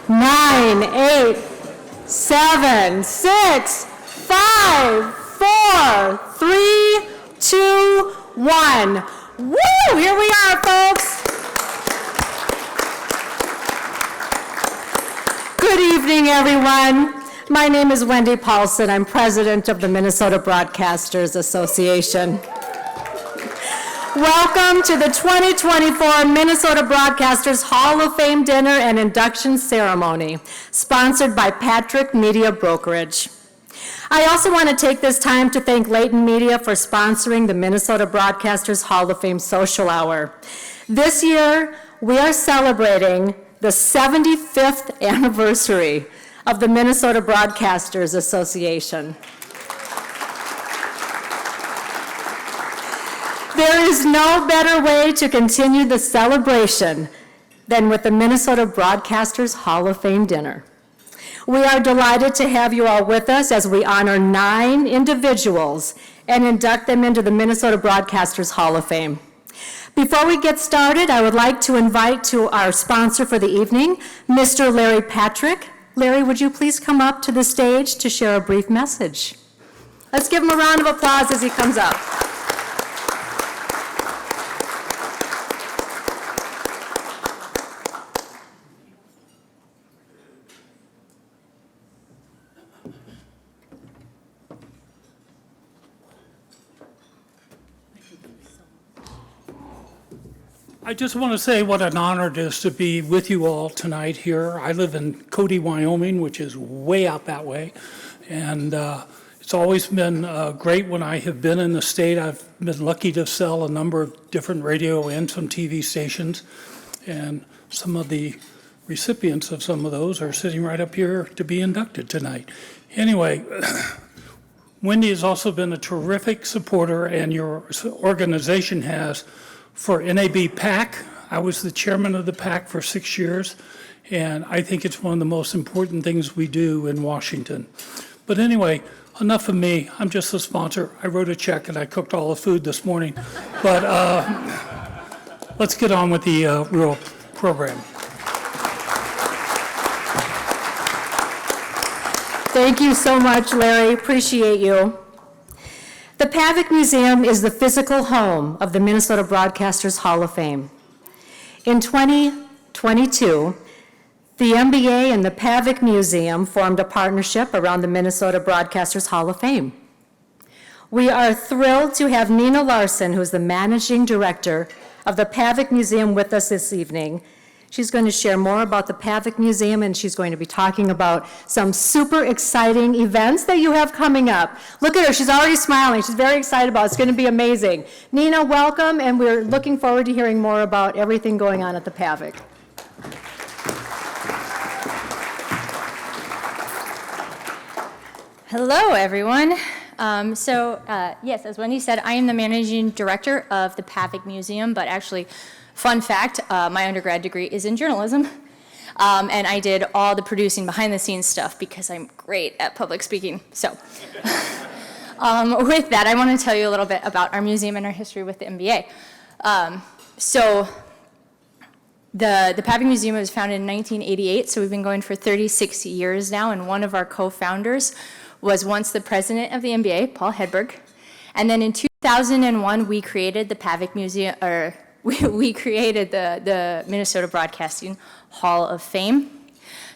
9, 8, 7, 6, 5, 4, 3, 2, 1. Woo! Here we are, folks. Good evening, everyone. My name is Wendy Paulson. I'm president of the Minnesota Broadcasters Association. Welcome to the 2024 Minnesota Broadcasters Hall of Fame Dinner and Induction Ceremony, sponsored by Patrick Media Brokerage. I also want to take this time to thank Layton Media for sponsoring the Minnesota Broadcasters Hall of Fame Social Hour. This year, we are celebrating the 75th anniversary of the Minnesota Broadcasters Association. There is no better way to continue the celebration than with the Minnesota Broadcasters Hall of Fame Dinner. We are delighted to have you all with us as we honor 9 individuals and induct them into the Minnesota Broadcasters Hall of Fame. Before we get started, I would like to invite to our sponsor for the evening, Mr. Larry Patrick. Larry, would you please come up to the stage to share a brief message? Let's give him a round of applause as he comes up. I just want to say what an honor it is to be with you all tonight here. I live in Cody, Wyoming, which is way out that way. And it's always been great when I have been in the state. I've been lucky to sell a number of different radio and some TV stations. And some of the recipients of some of those are sitting right up here to be inducted tonight. Anyway, Wendy has also been a terrific supporter, and your organization has, for NAB PAC. I was the chairman of the PAC for 6 years, and I think it's one of the most important things we do in Washington. But anyway, enough of me. I'm just a sponsor. I wrote a check and I cooked all the food this morning. But let's get on with the real program. Thank you so much, Larry. Appreciate you. The Pavic Museum is the physical home of the Minnesota Broadcasters Hall of Fame. In 2022, the MBA and the Pavic Museum formed a partnership around the Minnesota Broadcasters Hall of Fame. We are thrilled to have Nina Larson, who is the managing director of the Pavic Museum, with us this evening. She's going to share more about the Pavic Museum, and she's going to be talking about some super exciting events that you have coming up. Look at her, she's already smiling. She's very excited about it. It's going to be amazing. Nina, welcome, and we're looking forward to hearing more about everything going on at the Pavic. Hello, everyone. Yes, as Wendy said, I am the managing director of the Pavic Museum, but actually, fun fact, my undergrad degree is in journalism, and I did all the producing behind-the-scenes stuff because I'm great at public speaking. So with that, I want to tell you a little bit about our museum and our history with the MBA. The Pavic Museum was founded in 1988, so we've been going for 36 years now, and one of our co-founders was once the president of the MBA, Paul Hedberg. And then in 2001, we created the Pavic Museum, we created the Minnesota Broadcasting Hall of Fame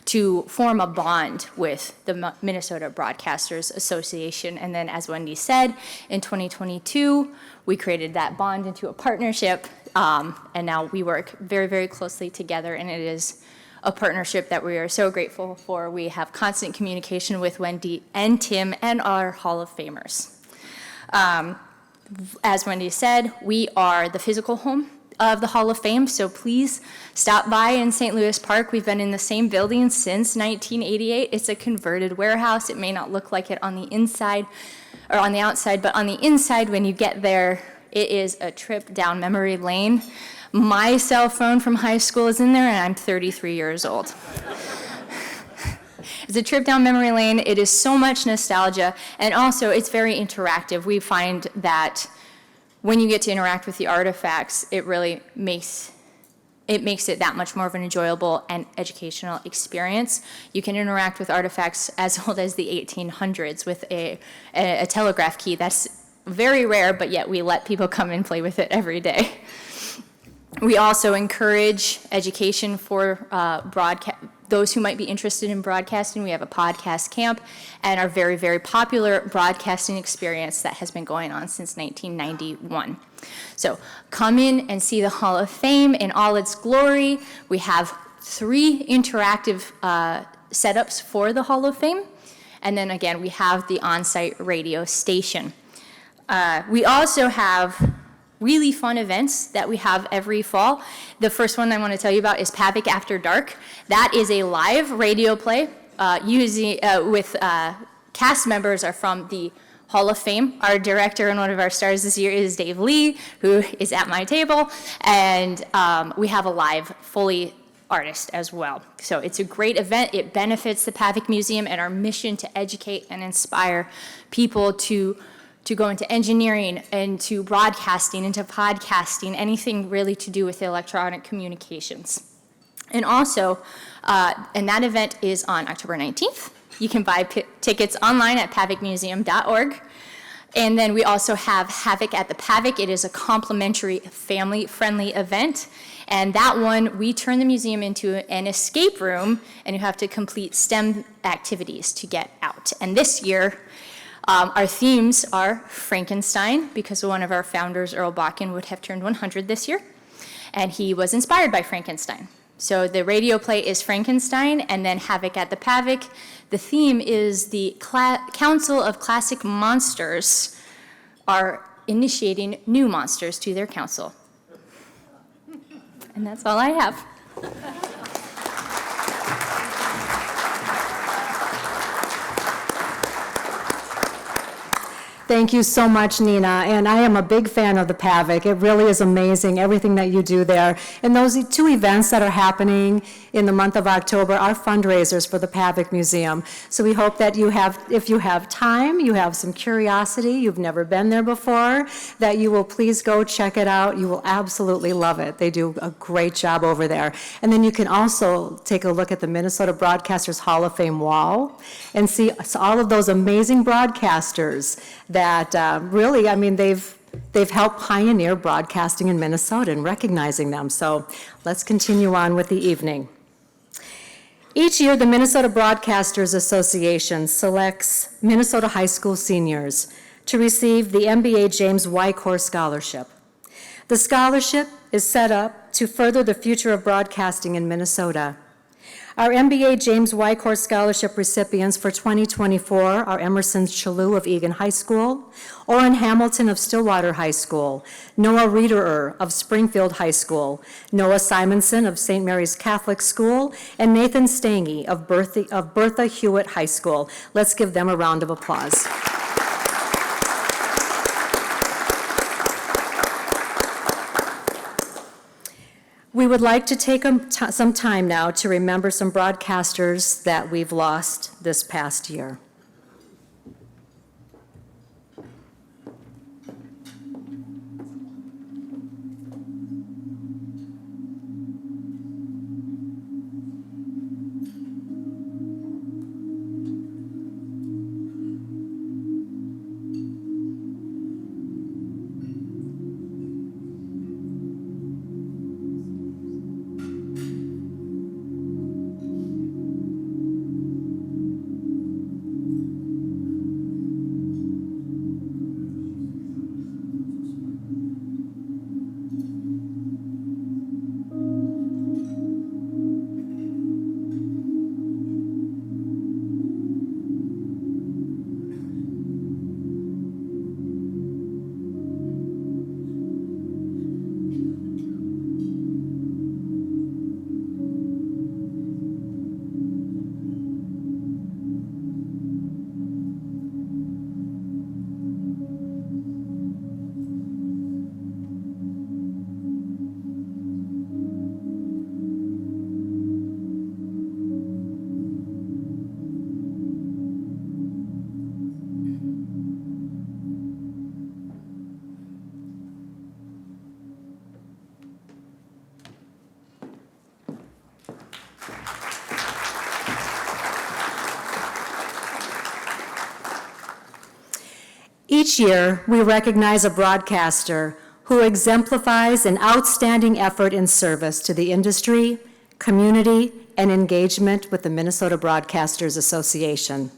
to form a bond with the Minnesota Broadcasters Association. And then, as Wendy said, in 2022, we created that bond into a partnership, and now we work very, very closely together, and it is a partnership that we are so grateful for. We have constant communication with Wendy and Tim and our Hall of Famers. As Wendy said, we are the physical home of the Hall of Fame, so please stop by in St. Louis Park. We've been in the same building since 1988. It's a converted warehouse. It may not look like it on the inside or on the outside, but on the inside, when you get there, it is a trip down memory lane. My cell phone from high school is in there, and I'm 33 years old. It's a trip down memory lane. It is so much nostalgia, and also it's very interactive. We find that when you get to interact with the artifacts, it really makes it makes it that much more of an enjoyable and educational experience. You can interact with artifacts as old as the 1800s with a telegraph key. That's very rare, but yet we let people come and play with it every day. We also encourage education for those who might be interested in broadcasting. We have a podcast camp and our very, very popular broadcasting experience that has been going on since 1991. So come in and see the Hall of Fame in all its glory. We have 3 interactive setups for the Hall of Fame. And then again, we have the on-site radio station. We also have really fun events that we have every fall. The first one I want to tell you about is PAVIC After Dark. That is a live radio play with cast members are from the Hall of Fame. Our director and one of our stars this year is Dave Lee, who is at my table, and we have a live Foley artist as well. So it's a great event. It benefits the PAVIC Museum and our mission to educate and inspire people to go into engineering, into broadcasting, into podcasting, anything really to do with electronic communications. And also, and that event is on October 19th. You can buy tickets online at pavicmuseum.org. And then we also have Havoc at the PAVIC. It is a complimentary, family-friendly event. And that one, we turn the museum into an escape room, and you have to complete STEM activities to get out. And this year, our themes are Frankenstein, because one of our founders, Earl Bakken, would have turned 100 this year, and he was inspired by Frankenstein. So the radio play is Frankenstein, and then Havoc at the PAVIC. The theme is the Council of Classic Monsters are initiating new monsters to their council. And that's all I have. Thank you so much, Nina. And I am a big fan of the PAVIC. It really is amazing, everything that you do there. And those 2 events that are happening in the month of October are fundraisers for the PAVIC Museum. So we hope that if you have time, you have some curiosity, you've never been there before, that you will please go check it out. You will absolutely love it. They do a great job over there. And then you can also take a look at the Minnesota Broadcasters Hall of Fame wall and see all of those amazing broadcasters that really, I mean, they've helped pioneer broadcasting in Minnesota and recognizing them. So let's continue on with the evening. Each year, the Minnesota Broadcasters Association selects Minnesota high school seniors to receive the MBA James Wycor Scholarship. The scholarship is set up to further the future of broadcasting in Minnesota. Our MBA James Wycor Scholarship recipients for 2024 are Emerson Chalou of Egan High School, Orrin Hamilton of Stillwater High School, Noah Reederer of Springfield High School, Noah Simonson of St. Mary's Catholic School, and Nathan Stange of Bertha Hewitt High School. Let's give them a round of applause. We would like to take some time now to remember some broadcasters that we've lost this past year. Each year, we recognize a broadcaster who exemplifies an outstanding effort in service to the industry, community, and engagement with the Minnesota Broadcasters Association.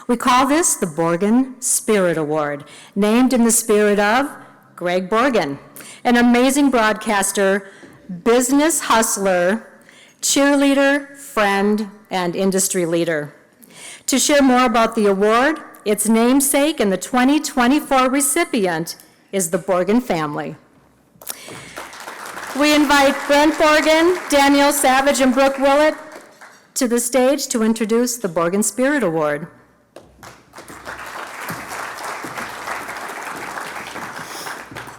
We call this the Borgen Spirit Award, named in the spirit of Greg Borgen, an amazing broadcaster, business hustler, cheerleader, friend, and industry leader. To share more about the award, its namesake, and the 2024 recipient is the Borgen family. We invite Brent Borgen, Danielle Savage, and Brooke Willett to the stage to introduce the Borgen Spirit Award.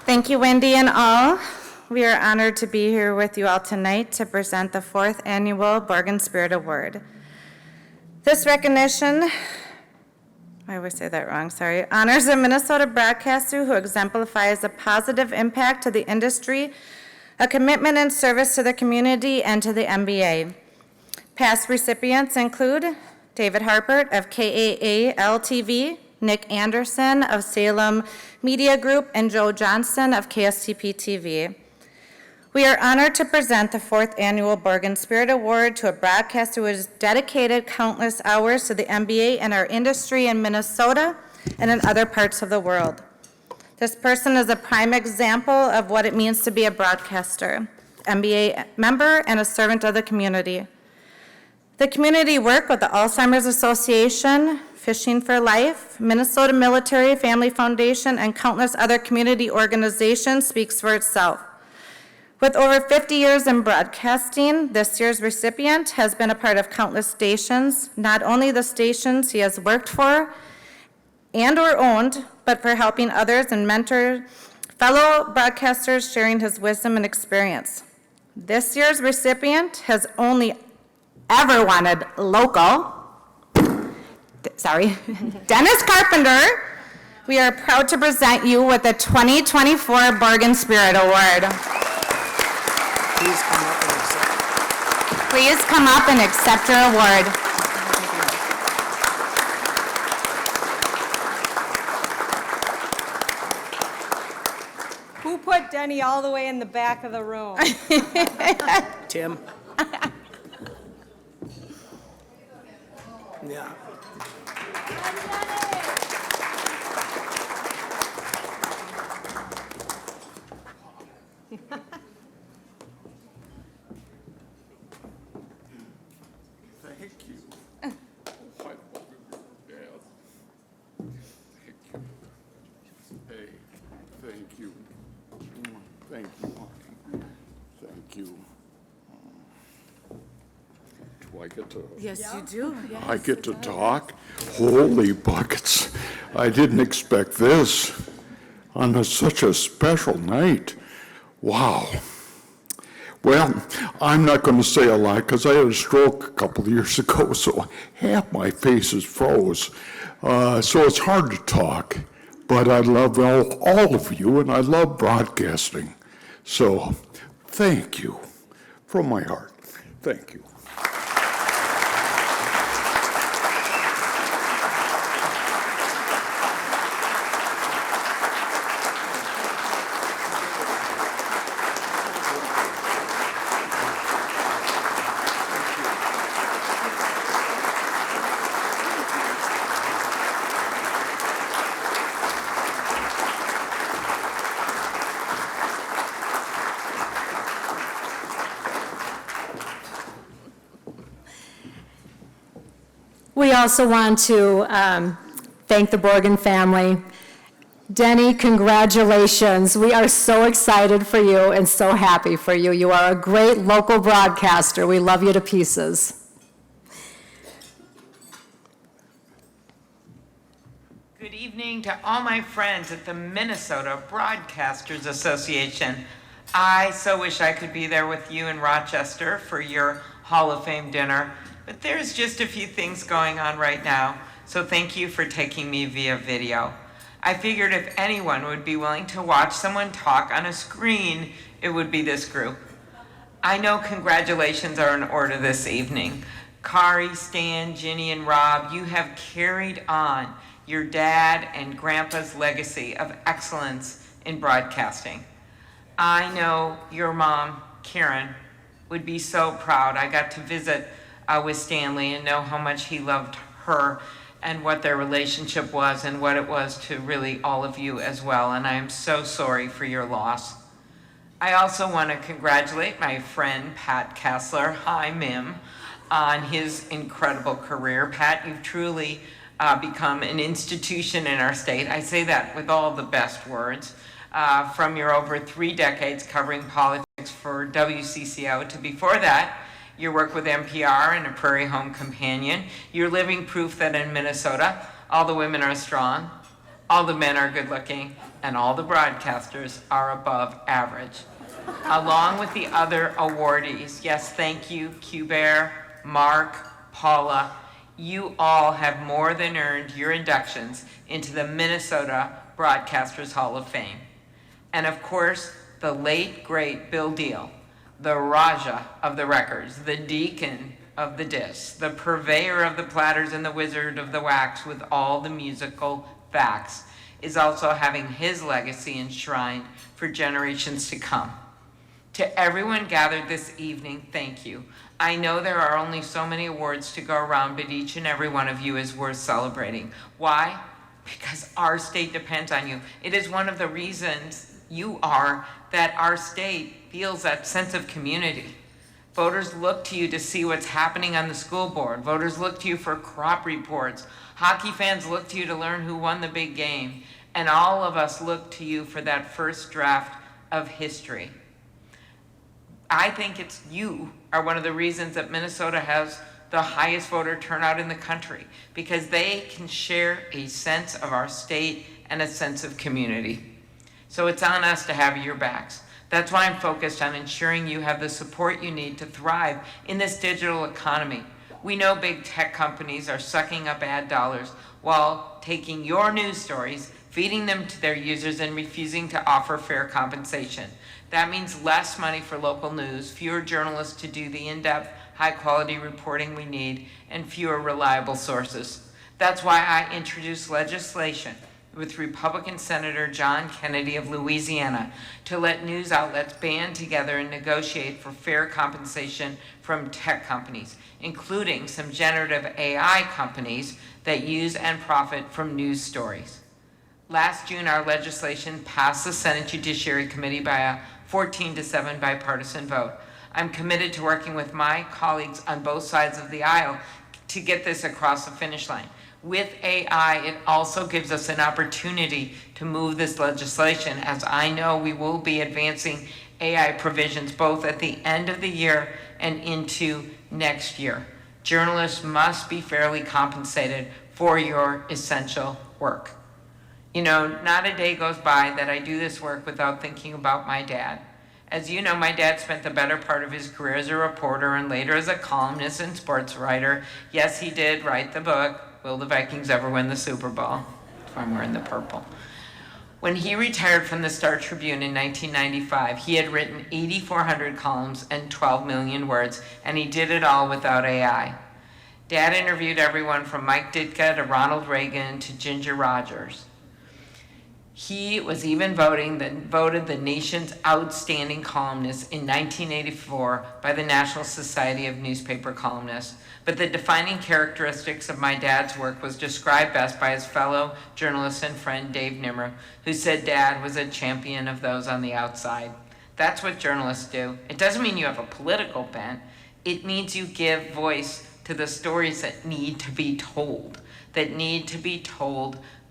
Thank you, Wendy and all. We are honored to be here with you all tonight to present the 4th Annual Borgen Spirit Award. This recognition, I always say that wrong, sorry, honors a Minnesota broadcaster who exemplifies a positive impact to the industry, a commitment and service to the community and to the MBA. Past recipients include David Harpert of KAAL-TV, Nick Anderson of Salem Media Group, and Joe Johnston of KSTP-TV. We are honored to present the 4th Annual Borgen Spirit Award to a broadcaster who has dedicated countless hours to the MBA and our industry in Minnesota and in other parts of the world. This person is a prime example of what it means to be a broadcaster, MBA member, and a servant of the community. The community work with the Alzheimer's Association, Fishing for Life, Minnesota Military Family Foundation, and countless other community organizations speaks for itself. With over 50 years in broadcasting, this year's recipient has been a part of countless stations, not only the stations he has worked for and or owned, but for helping others and mentor fellow broadcasters sharing his wisdom and experience. This year's recipient has only ever wanted local, Dennis Carpenter. We are proud to present you with the 2024 Borgen Spirit Award. Please come up and accept your award. Who put Denny all the way in the back of the room? Tim? Yeah. Thank you. I love your dad. Thank you. Hey, thank you. Thank you, honey. Thank you. Do I get to? Yes, you do. I get to talk? Holy buckets. I didn't expect this on such a special night. Wow. Well, I'm not going to say a lot because I had a stroke a couple of years ago, so half my face is froze. So it's hard to talk, but I love all of you, and I love broadcasting. So thank you from my heart. Thank you. We also want to thank the Borgen family. Denny, congratulations. We are so excited for you and so happy for you. You are a great local broadcaster. We love you to pieces. Good evening to all my friends at the Minnesota Broadcasters Association. I so wish I could be there with you in Rochester for your Hall of Fame dinner, but there's just a few things going on right now, so thank you for taking me via video. I figured if anyone would be willing to watch someone talk on a screen, it would be this group. I know congratulations are in order this evening. Kari, Stan, Ginny, and Rob, you have carried on your dad and grandpa's legacy of excellence in broadcasting. I know your mom, Karen, would be so proud. I got to visit with Stanley and know how much he loved her and what their relationship was and what it was to really all of you as well. And I am so sorry for your loss. I also want to congratulate my friend Pat Kessler, hi Mim, on his incredible career. Pat, you've truly become an institution in our state. I say that with all the best words. From your over 3 decades covering politics for WCCO to before that, your work with NPR and a Prairie Home Companion, you're living proof that in Minnesota, all the women are strong, all the men are good looking, and all the broadcasters are above average. Along with the other awardees, yes, thank you, Q-Bear, Mark, Paula, you all have more than earned your inductions into the Minnesota Broadcasters Hall of Fame. And of course, the late, great Bill Deal, the Raja of the records, the deacon of the discs, the purveyor of the platters and the wizard of the wax with all the musical facts, is also having his legacy enshrined for generations to come. To everyone gathered this evening, thank you. I know there are only so many awards to go around, but each and every one of you is worth celebrating. Why? Because our state depends on you. It is one of the reasons you are that our state feels that sense of community. Voters look to you to see what's happening on the school board. Voters look to you for crop reports. Hockey fans look to you to learn who won the big game. And all of us look to you for that first draft of history. I think you are one of the reasons that Minnesota has the highest voter turnout in the country, because they can share a sense of our state and a sense of community. So it's on us to have your backs. That's why I'm focused on ensuring you have the support you need to thrive in this digital economy. We know big tech companies are sucking up ad dollars while taking your news stories, feeding them to their users, and refusing to offer fair compensation. That means less money for local news, fewer journalists to do the in-depth, high-quality reporting we need, and fewer reliable sources. That's why I introduced legislation with Republican Senator John Kennedy of Louisiana to let news outlets band together and negotiate for fair compensation from tech companies, including some generative AI companies that use and profit from news stories. Last June, our legislation passed the Senate Judiciary Committee by a 14-7 bipartisan vote. I'm committed to working with my colleagues on both sides of the aisle to get this across the finish line. With AI, it also gives us an opportunity to move this legislation, as I know we will be advancing AI provisions both at the end of the year and into next year. Journalists must be fairly compensated for your essential work. You know, not a day goes by that I do this work without thinking about my dad. As you know, my dad spent the better part of his career as a reporter and later as a columnist and sports writer. Yes, he did write the book, Will the Vikings Ever Win the Super Bowl? That's why I'm wearing the purple. When he retired from the Star Tribune in 1995, he had written 8,400 columns and 12 million words, and he did it all without AI. Dad interviewed everyone from Mike Ditka to Ronald Reagan to Ginger Rogers. He was even voted the nation's outstanding columnist in 1984 by the National Society of Newspaper Columnists. But the defining characteristics of my dad's work was described best by his fellow journalist and friend Dave Nimmer, who said Dad was a champion of those on the outside. That's what journalists do. It doesn't mean you have a political bent. It means you give voice to the stories that need to be told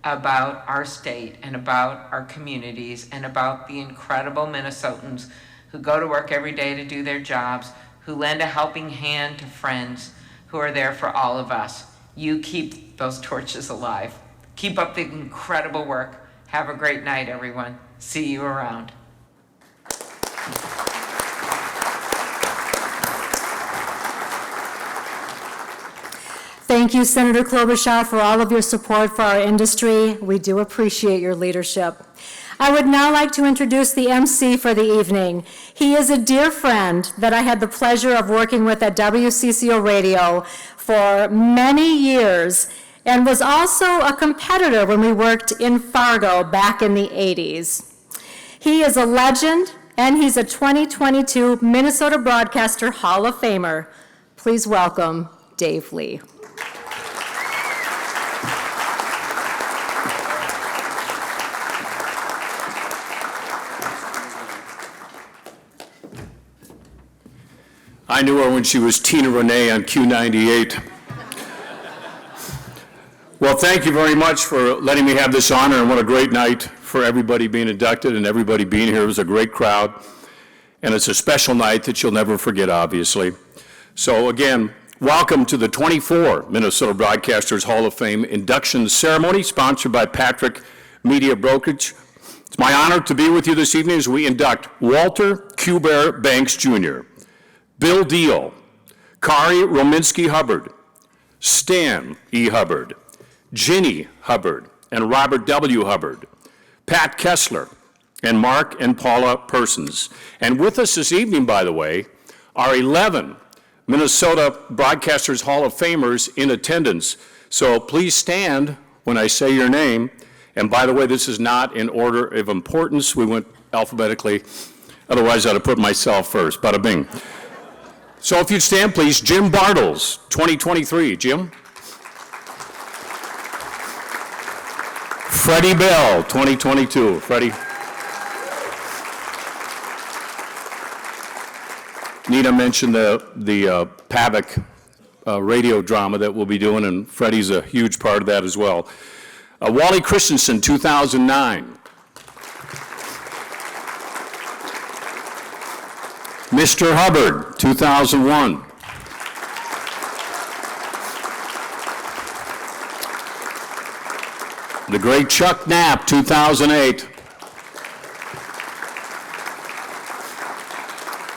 about our state and about our communities and about the incredible Minnesotans who go to work every day to do their jobs, who lend a helping hand to friends, who are there for all of us. You keep those torches alive. Keep up the incredible work. Have a great night, everyone. See you around. Thank you, Senator Klobuchar, for all of your support for our industry. We do appreciate your leadership. I would now like to introduce the MC for the evening. He is a dear friend that I had the pleasure of working with at WCCO Radio for many years, and was also a competitor when we worked in Fargo back in the 80s. He is a legend, and he's a 2022 Minnesota Broadcaster Hall of Famer. Please welcome Dave Lee. I knew her when she was Tina Renee on Q98. Well, thank you very much for letting me have this honor, and what a great night for everybody being inducted and everybody being here. It was a great crowd, and it's a special night that you'll never forget, obviously. So again, welcome to the 24 Minnesota Broadcasters Hall of Fame induction ceremony, sponsored by Patrick Media Brokerage. It's my honor to be with you this evening as we induct Walter Q. Bear Banks Jr., Bill Deal, Kari Rominsky Hubbard, Stan E. Hubbard, Ginny Hubbard and Robert W. Hubbard, Pat Kessler, and Mark and Paula Persons. And with us this evening, by the way, are 11 Minnesota Broadcasters Hall of Famers in attendance. So please stand when I say your name. And by the way, this is not in order of importance. We went alphabetically. Otherwise, I'd have put myself first. Bada bing. So if you'd stand, please. Jim Bartles, 2023. Jim. Freddie Bell, 2022. Freddie. Nina mentioned the PAVIC radio drama that we'll be doing, and Freddie's a huge part of that as well. Wally Christensen, 2009. Mr. Hubbard, 2001. The great Chuck Knapp, 2008.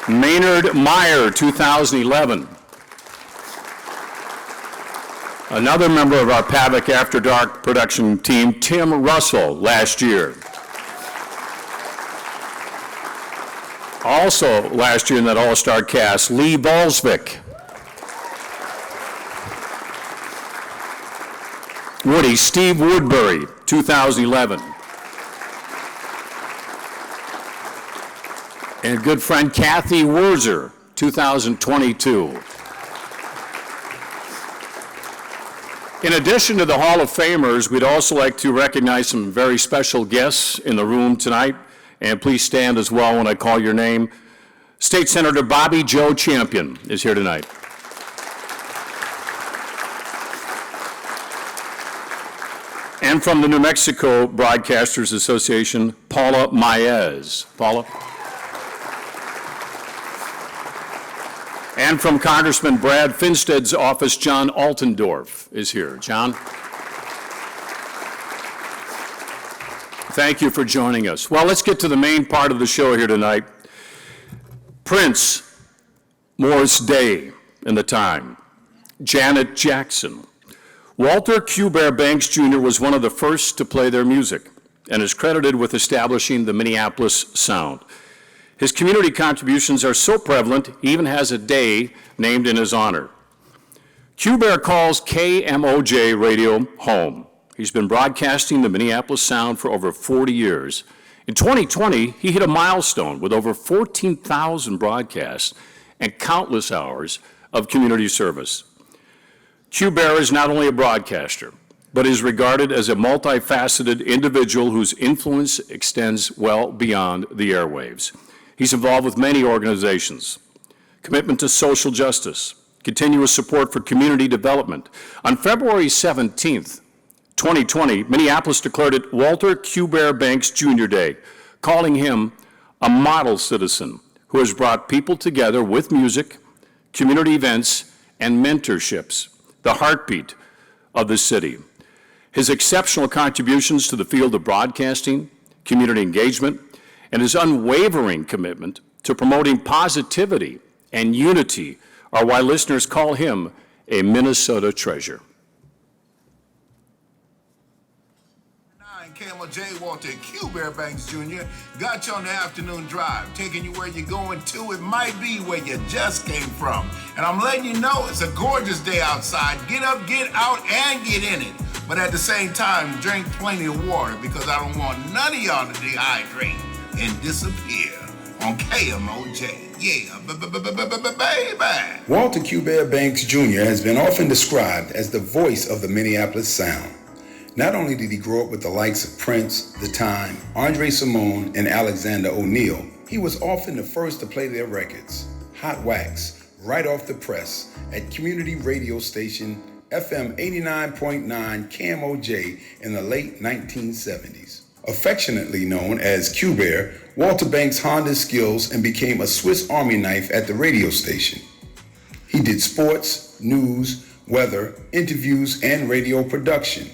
Maynard Meyer, 2011. Another member of our PAVIC After Dark production team, Tim Russell, last year. Also last year in that all-star cast, Lee Balsvik. Woody, Steve Woodbury, 2011. And good friend Kathy Wurzer, 2022. In addition to the Hall of Famers, we'd also like to recognize some very special guests in the room tonight. And please stand as well when I call your name. State Senator Bobby Joe Champion is here tonight. And from the New Mexico Broadcasters Association, Paula Maez. Paula. And from Congressman Brad Finsted's office, John Altendorf is here. John. Thank you for joining us. Well, let's get to the main part of the show here tonight. Prince, Morris Day in the Time, Janet Jackson. Walter Q. Bear Banks Jr. was one of the first to play their music and is credited with establishing the Minneapolis sound. His community contributions are so prevalent, he even has a day named in his honor. Q. Bear calls KMOJ Radio home. He's been broadcasting the Minneapolis sound for over 40 years. In 2020, he hit a milestone with over 14,000 broadcasts and countless hours of community service. Q. Bear is not only a broadcaster, but is regarded as a multifaceted individual whose influence extends well beyond the airwaves. He's involved with many organizations, commitment to social justice, continuous support for community development. On February 17th, 2020, Minneapolis declared it Walter Q. Bear Banks Jr. Day, calling him a model citizen who has brought people together with music, community events, and mentorships, the heartbeat of the city. His exceptional contributions to the field of broadcasting, community engagement, and his unwavering commitment to promoting positivity and unity are why listeners call him a Minnesota treasure. KMOJ, Walter Q. Bear Banks Jr. got you on the afternoon drive, taking you where you're going to. It might be where you just came from. And I'm letting you know it's a gorgeous day outside. Get up, get out, and get in it. But at the same time, drink plenty of water because I don't want none of y'all to dehydrate and disappear on KMOJ. Yeah, baby. Walter Q. Bear Banks Jr. has been often described as the voice of the Minneapolis sound. Not only did he grow up with the likes of Prince, The Time, Andre Simone, and Alexander O'Neal, he was often the first to play their records, Hot Wax, right off the press at community radio station FM 89.9 KMOJ in the late 1970s. Affectionately known as Q-Bear, Walter Banks honed his skills and became a Swiss Army knife at the radio station. He did sports, news, weather, interviews, and radio production.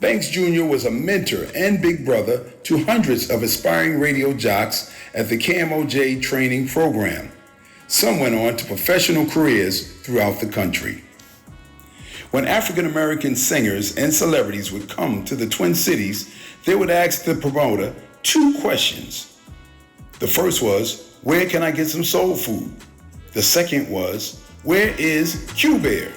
Banks Jr. was a mentor and big brother to hundreds of aspiring radio jocks at the KMOJ training program. Some went on to professional careers throughout the country. When African American singers and celebrities would come to the Twin Cities, they would ask the promoter 2 questions. The first was, where can I get some soul food? The second was, where is Q-Bear?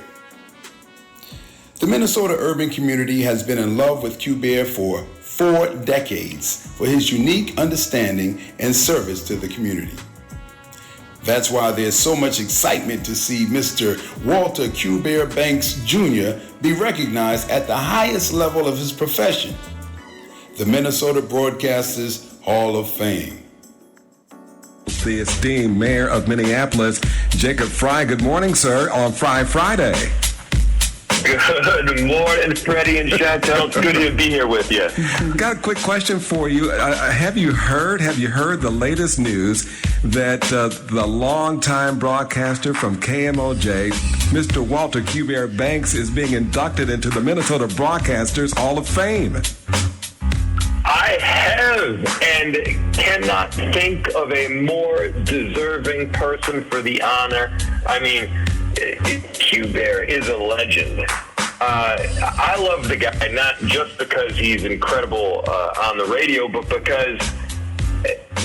The Minnesota urban community has been in love with Q-Bear for 4 decades for his unique understanding and service to the community. That's why there's so much excitement to see Mr. Walter Q. Bear Banks Jr. be recognized at the highest level of his profession, the Minnesota Broadcasters Hall of Fame. The esteemed mayor of Minneapolis, Jacob Fry. Good morning, sir, on Friday. Good morning, Freddie and Chantel. It's good to be here with you. Got a quick question for you. Have you heard the latest news that the longtime broadcaster from KMOJ, Mr. Walter Q. Bear Banks, is being inducted into the Minnesota Broadcasters Hall of Fame? I have, and cannot think of a more deserving person for the honor. I mean, Q-Bear is a legend. I love the guy not just because he's incredible on the radio, but because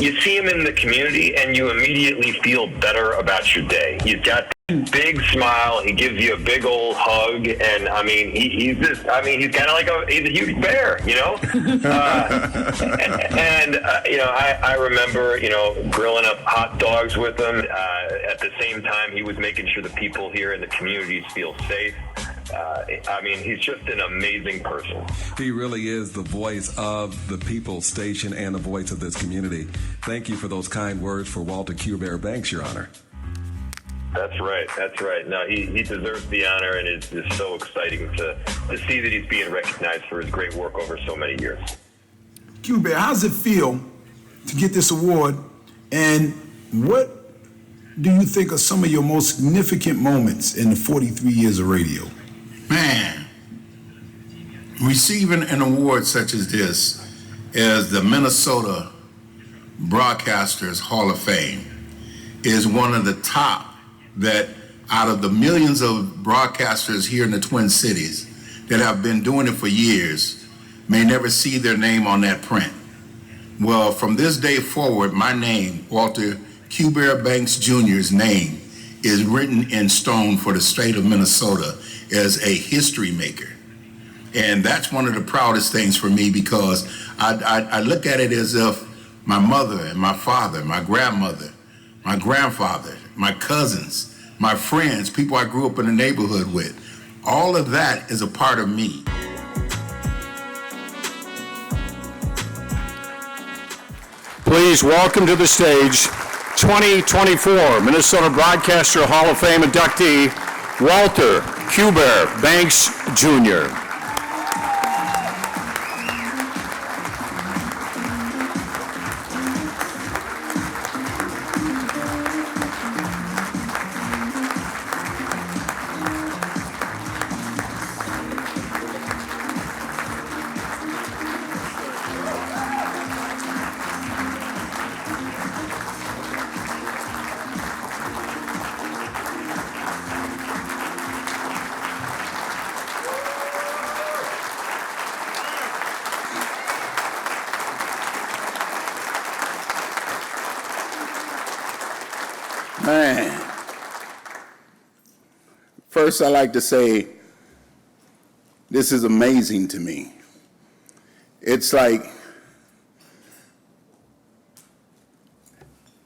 you see him in the community and you immediately feel better about your day. He's got a big smile. He gives you a big old hug, and I mean, he's kind of like he's a huge bear, you know. I remember, grilling up hot dogs with him. At the same time, he was making sure the people here in the communities feel safe. He's just an amazing person. He really is the voice of the people station and the voice of this community. Thank you for those kind words for Walter Q. Bear Banks, Your Honor. That's right. No, he deserves the honor, and it's just so exciting to see that he's being recognized for his great work over so many years. Q-Bear, how does it feel to get this award, and what do you think are some of your most significant moments in the 43 years of radio? Man, receiving an award such as this as the Minnesota Broadcasters Hall of Fame is one of the top that out of the millions of broadcasters here in the Twin Cities that have been doing it for years may never see their name on that print. Well, from this day forward, my name, Walter Q. Bear Banks Jr.'s name, is written in stone for the state of Minnesota as a history maker. And that's one of the proudest things for me because I look at it as if my mother and my father, my grandmother, my grandfather, my cousins, my friends, people I grew up in the neighborhood with, all of that is a part of me. Please welcome to the stage 2024 Minnesota Broadcaster Hall of Fame inductee, Walter Q. Bear Banks Jr. First, I like to say this is amazing to me. It's like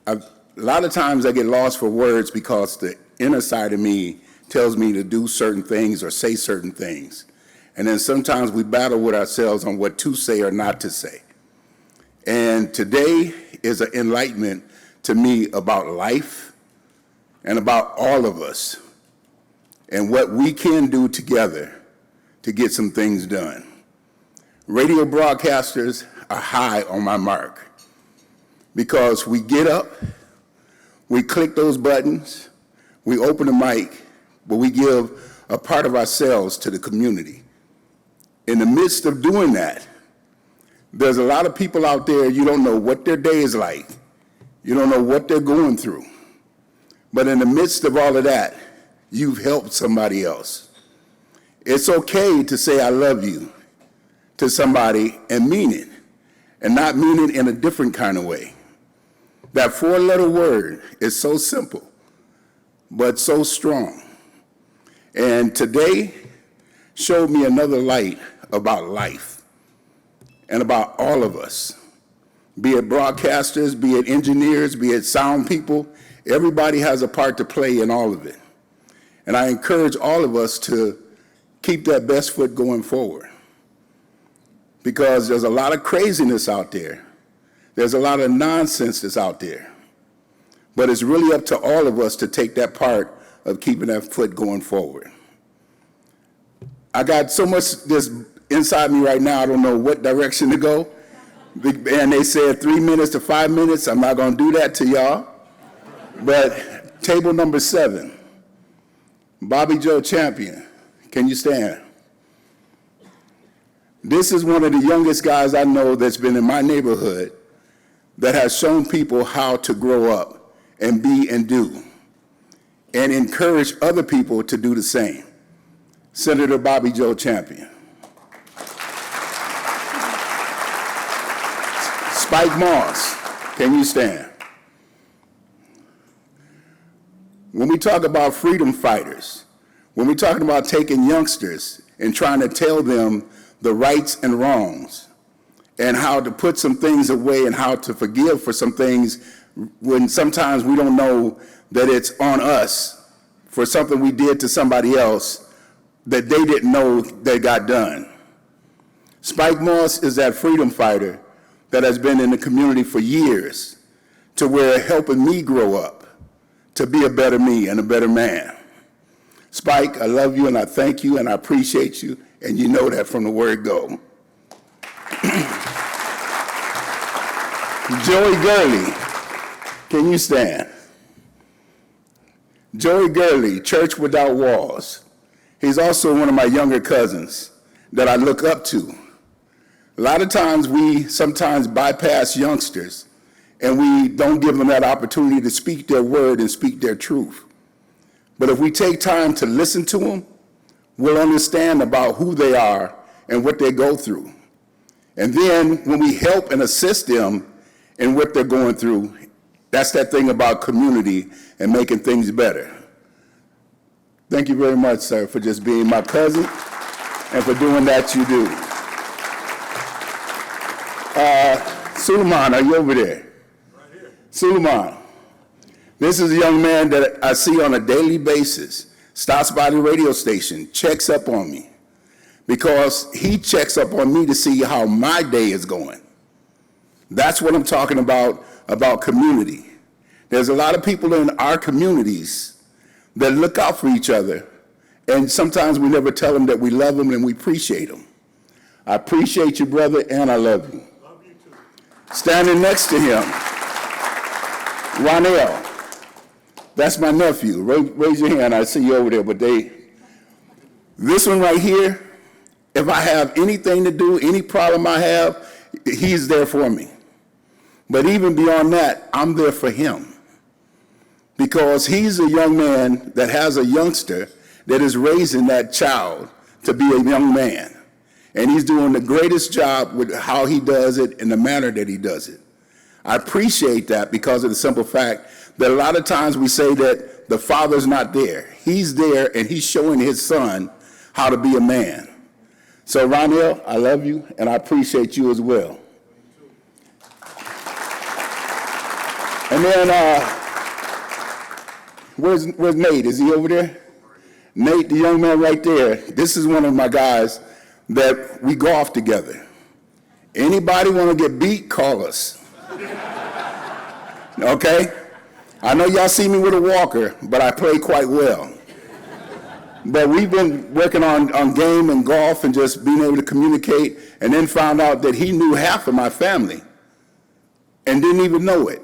a lot of times I get lost for words because the inner side of me tells me to do certain things or say certain things. And then sometimes we battle with ourselves on what to say or not to say. And today is an enlightenment to me about life and about all of us and what we can do together to get some things done. Radio broadcasters are high on my mark because we get up, we click those buttons, we open the mic, but we give a part of ourselves to the community. In the midst of doing that, there's a lot of people out there, you don't know what their day is like. You don't know what they're going through. But in the midst of all of that, you've helped somebody else. It's okay to say I love you to somebody and mean it, and not mean it in a different kind of way. That 4-letter word is so simple, but so strong. And today showed me another light about life and about all of us, be it broadcasters, be it engineers, be it sound people. Everybody has a part to play in all of it. And I encourage all of us to keep that best foot going forward, because there's a lot of craziness out there. There's a lot of nonsense that's out there. But it's really up to all of us to take that part of keeping that foot going forward. I got so much this inside me right now, I don't know what direction to go. And they said 3 minutes to 5 minutes. I'm not going to do that to y'all. But table number 7, Bobby Joe Champion. Can you stand? This is one of the youngest guys I know that's been in my neighborhood that has shown people how to grow up and be and do, and encourage other people to do the same. Senator Bobby Joe Champion. Spike Moss, can you stand? When we talk about freedom fighters, when we're talking about taking youngsters and trying to tell them the rights and wrongs and how to put some things away and how to forgive for some things when sometimes we don't know that it's on us for something we did to somebody else that they didn't know they got done. Spike Moss is that freedom fighter that has been in the community for years, to where helping me grow up to be a better me and a better man. Spike, I love you and I thank you and I appreciate you, and you know that from the word go. Joey Gurley, can you stand? Joey Gurley, Church Without Walls. He's also one of my younger cousins that I look up to. A lot of times we sometimes bypass youngsters and we don't give them that opportunity to speak their word and speak their truth. But if we take time to listen to them, we'll understand about who they are and what they go through. And then when we help and assist them in what they're going through, that's that thing about community and making things better. Thank you very much, sir, for just being my cousin and for doing that you do. Suleiman, are you over there? Right here. Suleiman, this is a young man that I see on a daily basis, stops by the radio station, checks up on me, because he checks up on me to see how my day is going. That's what I'm talking about community. There's a lot of people in our communities that look out for each other, and sometimes we never tell them that we love them and we appreciate them. I appreciate you, brother, and I love you. Love you too. Standing next to him, Ronell. That's my nephew. Raise your hand. I see you over there. But this one right here, if I have anything to do, any problem I have, he's there for me. But even beyond that, I'm there for him. Because he's a young man that has a youngster that is raising that child to be a young man. And he's doing the greatest job with how he does it and the manner that he does it. I appreciate that because of the simple fact that a lot of times we say that the father's not there. He's there, and he's showing his son how to be a man. So, Ronell, I love you, and I appreciate you as well. And then, where's Nate? Is he over there? Nate, the young man right there, this is one of my guys that we golf together. Anybody want to get beat, call us. Okay? I know y'all see me with a walker, but I play quite well. But we've been working on game and golf and just being able to communicate, and then found out that he knew half of my family and didn't even know it.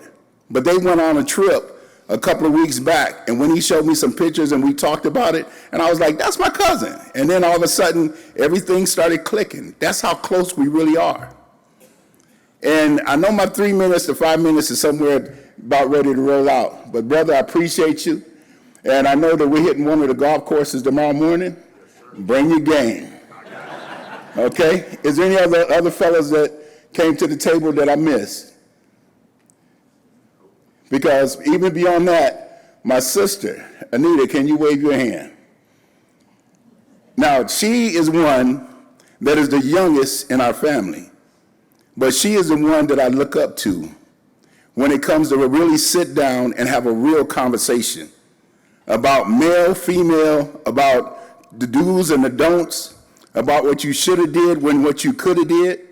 But they went on a trip a couple of weeks back, and when he showed me some pictures and we talked about it, and I was like, that's my cousin. And then all of a sudden, everything started clicking. That's how close we really are. And I know my 3 minutes to 5 minutes is somewhere about ready to roll out. But brother, I appreciate you. And I know that we're hitting one of the golf courses tomorrow morning. Bring your game. Okay? Is there any other fellas that came to the table that I missed? Because even beyond that, my sister, Anita, can you wave your hand? Now, she is one that is the youngest in our family, but she is the one that I look up to when it comes to really sit down and have a real conversation about male, female, about the do's and the don'ts, about what you should have did when what you could have did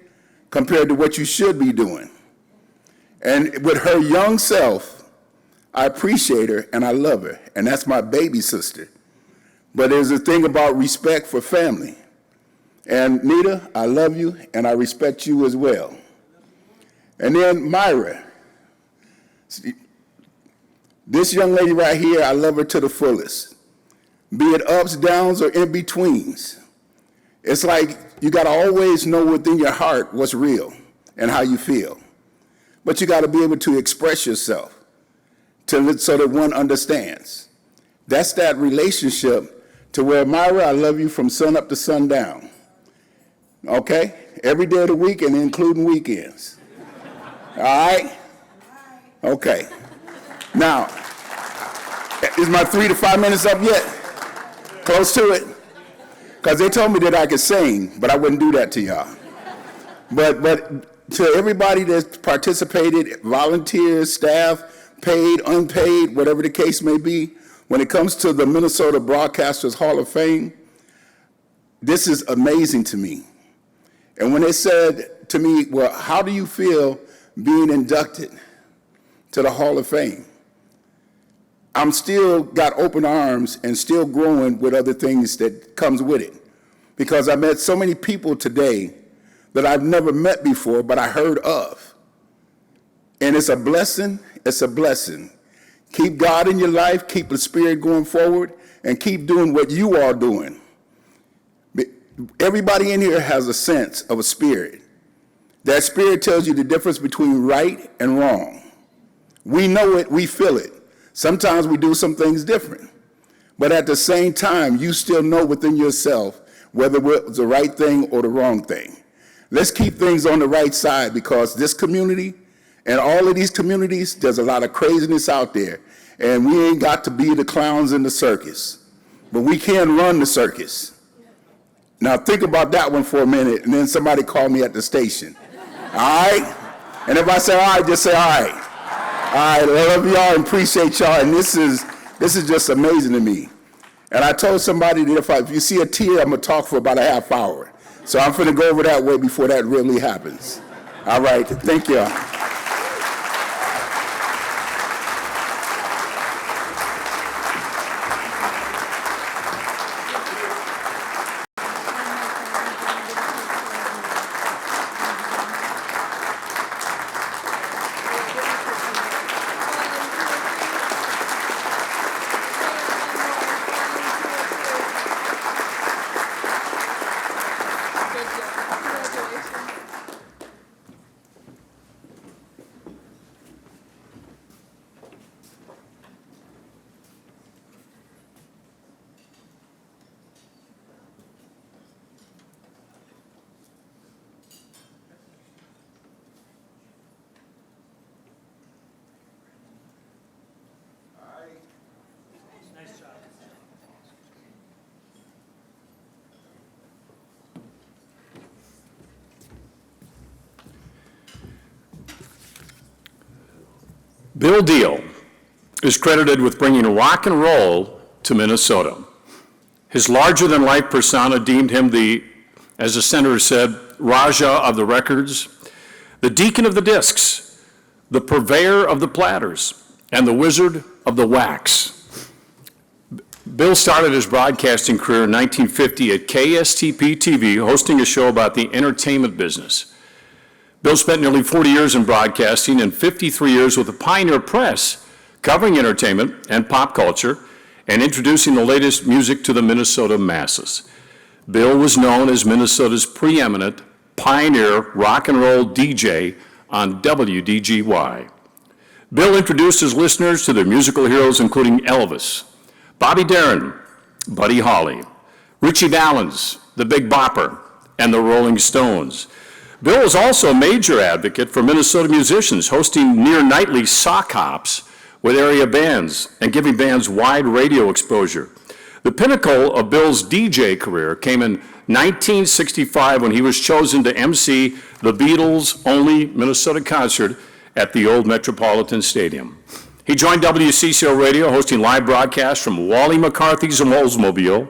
compared to what you should be doing. And with her young self, I appreciate her and I love her, and that's my baby sister. But there's a thing about respect for family. And Nita, I love you and I respect you as well. And then Myra, this young lady right here, I love her to the fullest. Be it ups, downs, or in-betweens. It's like you gotta always know within your heart what's real and how you feel. But you gotta be able to express yourself so that one understands. That's that relationship to where, Myra, I love you from sun up to sundown. Okay? Every day of the week and including weekends. All right? Okay. Now, is my 3 to 5 minutes up yet? Close to it? Because they told me that I could sing, but I wouldn't do that to y'all. But to everybody that participated, volunteers, staff, paid, unpaid, whatever the case may be, when it comes to the Minnesota Broadcasters Hall of Fame, this is amazing to me. And when they said to me, well, how do you feel being inducted to the Hall of Fame? I'm still got open arms and still growing with other things that comes with it. Because I met so many people today that I've never met before, but I heard of. And it's a blessing, it's a blessing. Keep God in your life, keep the Spirit going forward, and keep doing what you are doing. Everybody in here has a sense of a spirit. That spirit tells you the difference between right and wrong. We know it, we feel it. Sometimes we do some things different. But at the same time, you still know within yourself whether it was the right thing or the wrong thing. Let's keep things on the right side, because this community and all of these communities, there's a lot of craziness out there. And we ain't got to be the clowns in the circus. But we can run the circus. Now think about that one for a minute, and then somebody call me at the station. All right? And if I say all right, just say all right. All right, I love y'all and appreciate y'all, and this is just amazing to me. And I told somebody that if you see a tear, I'm going to talk for about a half hour. So I'm going to go over that way before that really happens. All right, thank y'all. Bill Deal is credited with bringing rock and roll to Minnesota. His larger-than-life persona deemed him the, as the senator said, Raja of the records, the deacon of the discs, the purveyor of the platters, and the wizard of the wax. Bill started his broadcasting career in 1950 at KSTP-TV, hosting a show about the entertainment business. Bill spent nearly 40 years in broadcasting and 53 years with the Pioneer Press, covering entertainment and pop culture and introducing the latest music to the Minnesota masses. Bill was known as Minnesota's preeminent pioneer rock and roll DJ on WDGY. Bill introduced his listeners to their musical heroes, including Elvis, Bobby Darin, Buddy Holly, Richie Valens, the Big Bopper, and the Rolling Stones. Bill was also a major advocate for Minnesota musicians, hosting near-nightly sock hops with area bands and giving bands wide radio exposure. The pinnacle of Bill's DJ career came in 1965 when he was chosen to MC the Beatles' only Minnesota concert at the old Metropolitan Stadium. He joined WCCO Radio, hosting live broadcasts from Wally McCarthy's Oldsmobile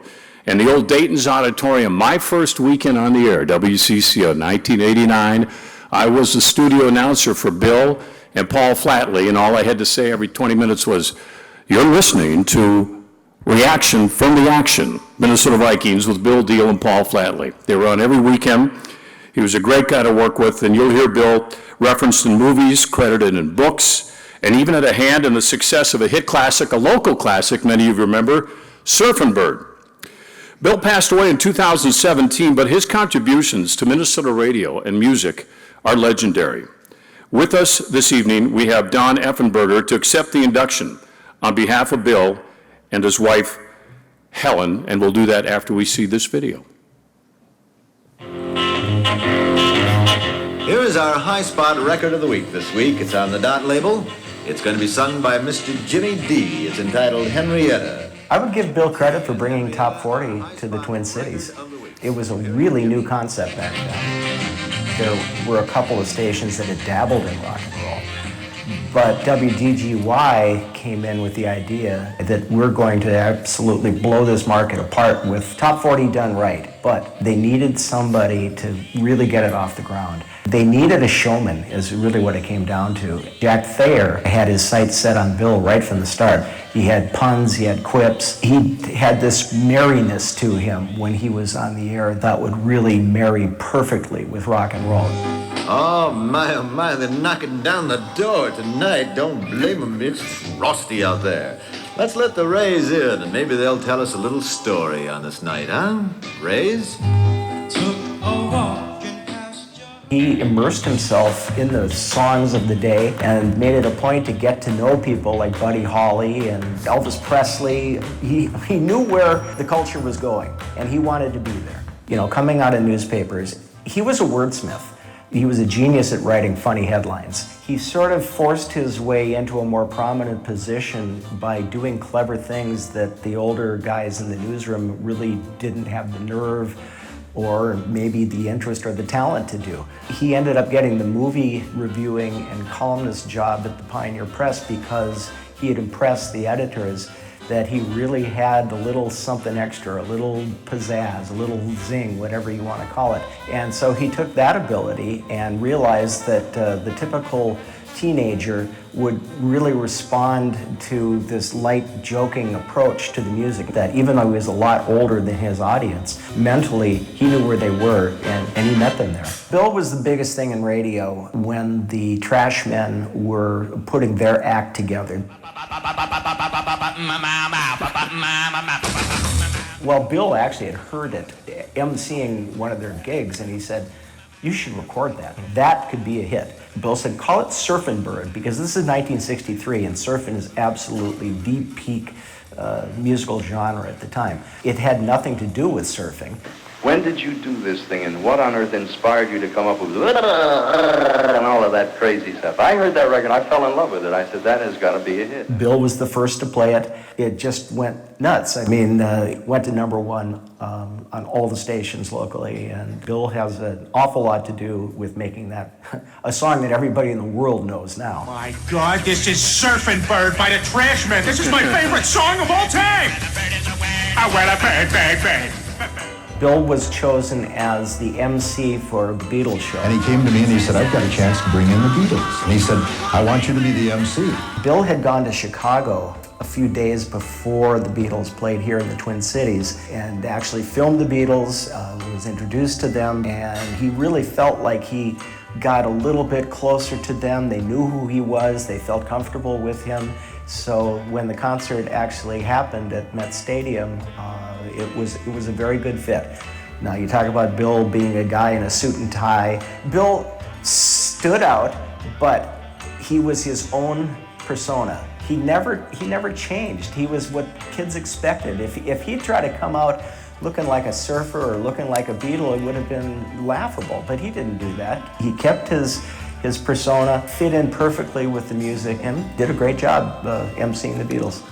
and the old Dayton's Auditorium. My first weekend on the air, WCCO 1989, I was the studio announcer for Bill and Paul Flatley, and all I had to say every 20 minutes was, "You're listening to Reaction from the Action, Minnesota Vikings with Bill Deal and Paul Flatley." They were on every weekend. He was a great guy to work with, and you'll hear Bill referenced in movies, credited in books, and even had a hand in the success of a hit classic, a local classic, many of you remember, Surfin' Bird. Bill passed away in 2017, but his contributions to Minnesota radio and music are legendary. With us this evening, we have Don Effenberger to accept the induction on behalf of Bill and his wife, Helen, and we'll do that after we see this video. Here is our high spot record of the week this week. It's on the Dot label. It's going to be sung by Mr. Jimmy D. It's entitled Henrietta. I would give Bill credit for bringing Top 40 to the Twin Cities. It was a really new concept back then. There were a couple of stations that had dabbled in rock and roll. But WDGY came in with the idea that we're going to absolutely blow this market apart with Top 40 done right. But they needed somebody to really get it off the ground. They needed a showman, is really what it came down to. Jack Thayer had his sights set on Bill right from the start. He had puns, he had quips. He had this merriness to him when he was on the air that would really marry perfectly with rock and roll. Oh my, they're knocking down the door tonight. Don't blame them, it's frosty out there. Let's let the Rays in, and maybe they'll tell us a little story on this night, huh? Rays? He immersed himself in the songs of the day and made it a point to get to know people like Buddy Holly and Elvis Presley. He knew where the culture was going, and he wanted to be there. You know, coming out of newspapers, he was a wordsmith. He was a genius at writing funny headlines. He sort of forced his way into a more prominent position by doing clever things that the older guys in the newsroom really didn't have the nerve or maybe the interest or the talent to do. He ended up getting the movie reviewing and columnist job at the Pioneer Press because he had impressed the editors that he really had a little something extra, a little pizzazz, a little zing, whatever you want to call it. And so he took that ability and realized that the typical teenager would really respond to this light, joking approach to the music, that even though he was a lot older than his audience, mentally he knew where they were and he met them there. Bill was the biggest thing in radio when the Trash Men were putting their act together. Well, Bill actually had heard it, emceeing one of their gigs, and he said, "You should record that. That could be a hit." Bill said, "Call it Surfin' Bird," because this is 1963, and surfing is absolutely the peak musical genre at the time. It had nothing to do with surfing, When did you do this thing, and what on earth inspired you to come up with and all of that crazy stuff? I heard that record, I fell in love with it. I said, that has got to be a hit. Bill was the first to play it. It just went nuts. I mean, it went to #1 on all the stations locally, and Bill has an awful lot to do with making that a song that everybody in the world knows now. My God, this is Surfing Bird by the Trashmen. This is my favorite song of all time. I want a bird, bird, bird. Bill was chosen as the MC for the Beatles show. And he came to me and he said, I've got a chance to bring in the Beatles. And he said, I want you to be the MC. Bill had gone to Chicago a few days before the Beatles played here in the Twin Cities and actually filmed the Beatles, was introduced to them, and he really felt like he got a little bit closer to them. They knew who he was, they felt comfortable with him. So when the concert actually happened at Met Stadium, it was a very good fit. Now you talk about Bill being a guy in a suit and tie. Bill stood out, but he was his own persona. He never changed. He was what kids expected. If he tried to come out looking like a surfer or looking like a Beatle, it would have been laughable, but he didn't do that. He kept his persona, fit in perfectly with the music, and did a great job emceeing the Beatles.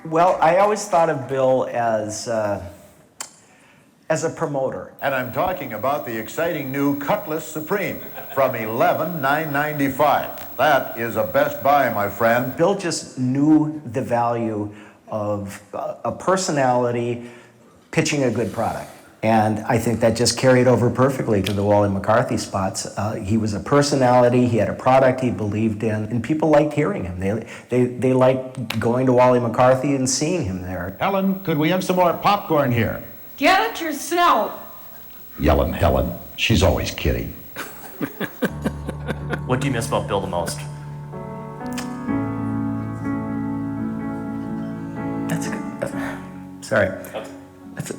Well, I always thought of Bill as a promoter. And I'm talking about the exciting new Cutlass Supreme from $11,995. That is a Best Buy, my friend. Bill just knew the value of a personality pitching a good product. And I think that just carried over perfectly to the Wally McCarthy spots. He was a personality, he had a product he believed in, and people liked hearing him. They liked going to Wally McCarthy and seeing him there. Helen, could we have some more popcorn here? Get it yourself. Yelling Helen. She's always kidding. What do you miss about Bill the most? That's a good, sorry.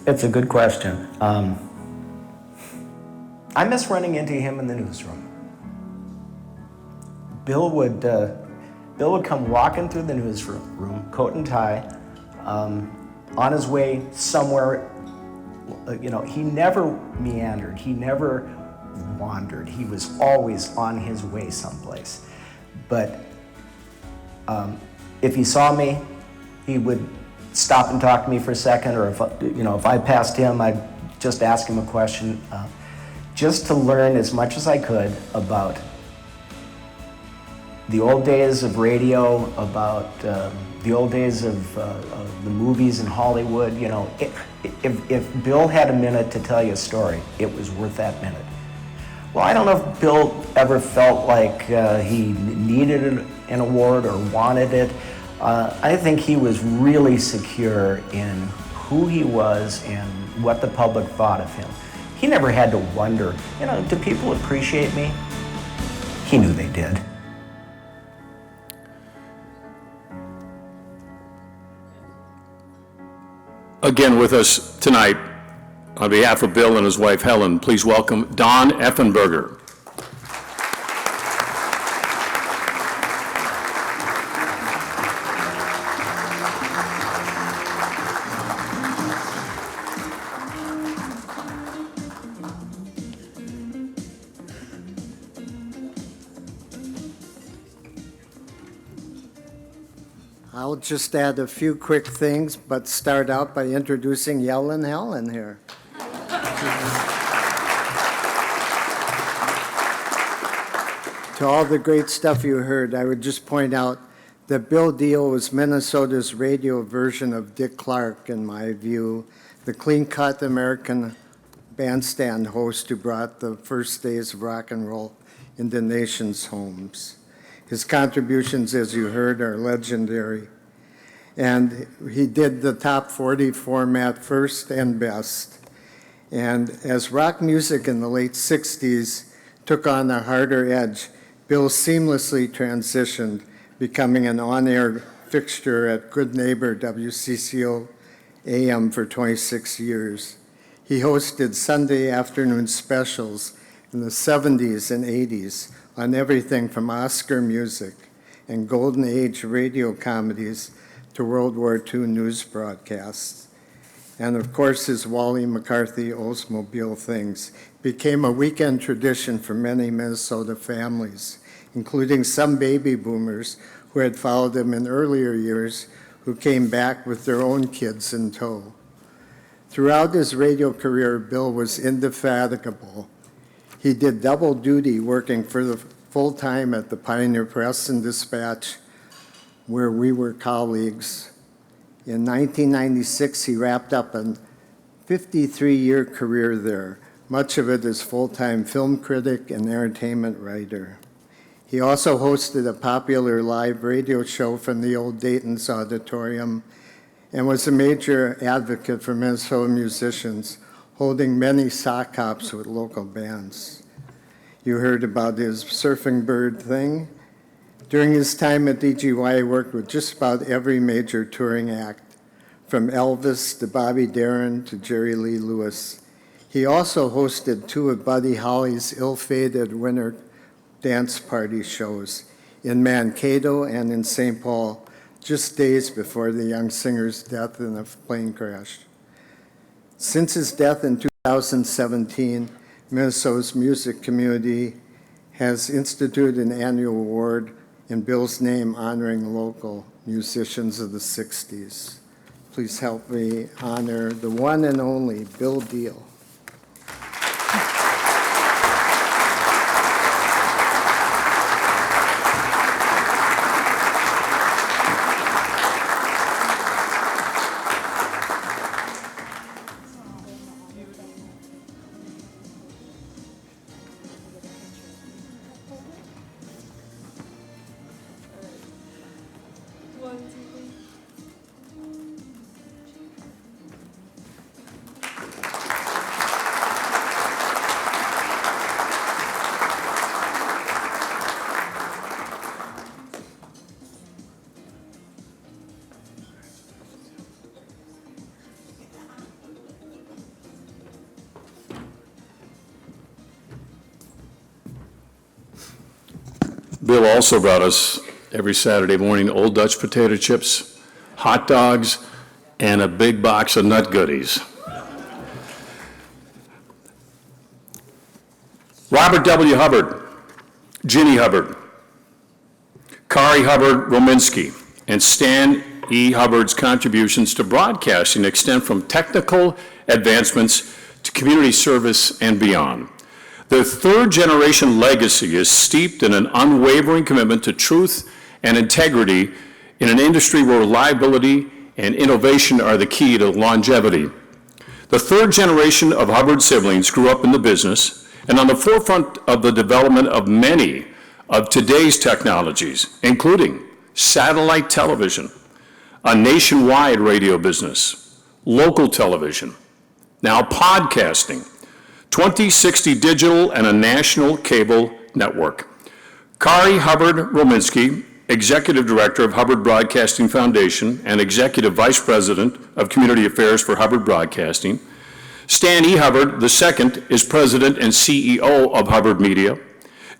It's a good question. I miss running into him in the newsroom. Bill would come walking through the newsroom, coat and tie, on his way somewhere. He never meandered. He never wandered. He was always on his way someplace. But if he saw me, he would stop and talk to me for a second, or if I passed him, I'd just ask him a question, just to learn as much as I could about the old days of radio, about the old days of the movies in Hollywood. If Bill had a minute to tell you a story, it was worth that minute. Well, I don't know if Bill ever felt like he needed an award or wanted it. I think he was really secure in who he was and what the public thought of him. He never had to wonder, do people appreciate me? He knew they did. Again with us tonight, on behalf of Bill and his wife Helen, please welcome Don Effenberger. I'll just add a few quick things, but start out by introducing Yellen Helen here. To all the great stuff you heard, I would just point out that Bill Deal was Minnesota's radio version of Dick Clark, in my view, the clean-cut American bandstand host who brought the first days of rock and roll into the nation's homes. His contributions, as you heard, are legendary. And he did the top 40 format first and best. And as rock music in the late 60s took on a harder edge, Bill seamlessly transitioned, becoming an on-air fixture at Good Neighbor WCCO AM for 26 years. He hosted Sunday afternoon specials in the 70s and 80s on everything from Oscar music and Golden Age radio comedies to World War II news broadcasts. And of course, his Wally McCarthy Oldsmobile Things became a weekend tradition for many Minnesota families, including some baby boomers who had followed him in earlier years, who came back with their own kids in tow. Throughout his radio career, Bill was indefatigable. He did double duty working for the full-time at the Pioneer Press and Dispatch, where we were colleagues. In 1996, he wrapped up a 53-year career there, much of it as full-time film critic and entertainment writer. He also hosted a popular live radio show from the old Dayton's Auditorium and was a major advocate for Minnesota musicians, holding many sock hops with local bands. You heard about his surfing bird thing. During his time at DGY, he worked with just about every major touring act, from Elvis to Bobby Darin to Jerry Lee Lewis. He also hosted two of Buddy Holly's ill-fated winter dance party shows in Mankato and in St. Paul, just days before the young singer's death in a plane crash. Since his death in 2017, Minnesota's music community has instituted an annual award in Bill's name honoring local musicians of the 60s. Please help me honor the one and only Bill Deal. Bill also brought us every Saturday morning Old Dutch potato chips, hot dogs, and a big box of nut goodies. Robert W. Hubbard, Ginny Hubbard, Kari Hubbard Rominski, and Stan E. Hubbard's contributions to broadcasting extend from technical advancements to community service and beyond. Their third-generation legacy is steeped in an unwavering commitment to truth and integrity in an industry where reliability and innovation are the key to longevity. The third generation of Hubbard siblings grew up in the business and on the forefront of the development of many of today's technologies, including satellite television, a nationwide radio business, local television, now podcasting, 2060 Digital, and a national cable network. Kari Hubbard Rominski, Executive Director of Hubbard Broadcasting Foundation and Executive Vice President of Community Affairs for Hubbard Broadcasting. Stan E. Hubbard II is President and CEO of Hubbard Media.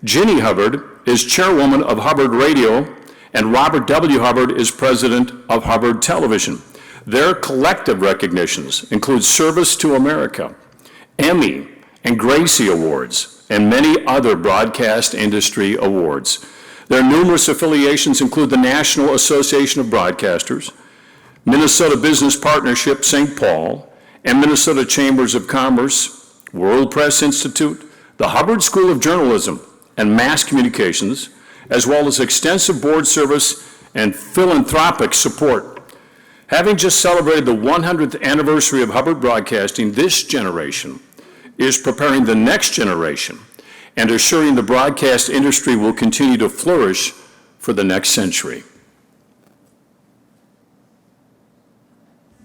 Ginny Hubbard is Chairwoman of Hubbard Radio, and Robert W. Hubbard is President of Hubbard Television. Their collective recognitions include Service to America, Emmy, and Gracie Awards, and many other broadcast industry awards. Their numerous affiliations include the National Association of Broadcasters, Minnesota Business Partnership St. Paul, and Minnesota Chambers of Commerce, World Press Institute, the Hubbard School of Journalism and Mass Communications, as well as extensive board service and philanthropic support. Having just celebrated the 100th anniversary of Hubbard Broadcasting, this generation is preparing the next generation and assuring the broadcast industry will continue to flourish for the next century.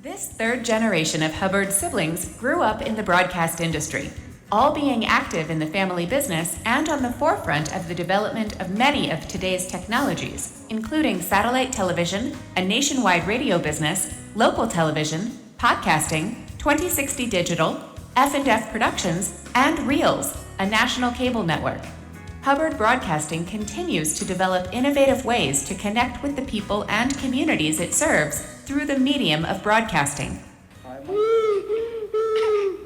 This third generation of Hubbard siblings grew up in the broadcast industry, all being active in the family business and on the forefront of the development of many of today's technologies, including satellite television, a nationwide radio business, local television, podcasting, 2060 Digital, F&F Productions, and Reels, a national cable network. Hubbard Broadcasting continues to develop innovative ways to connect with the people and communities it serves through the medium of broadcasting.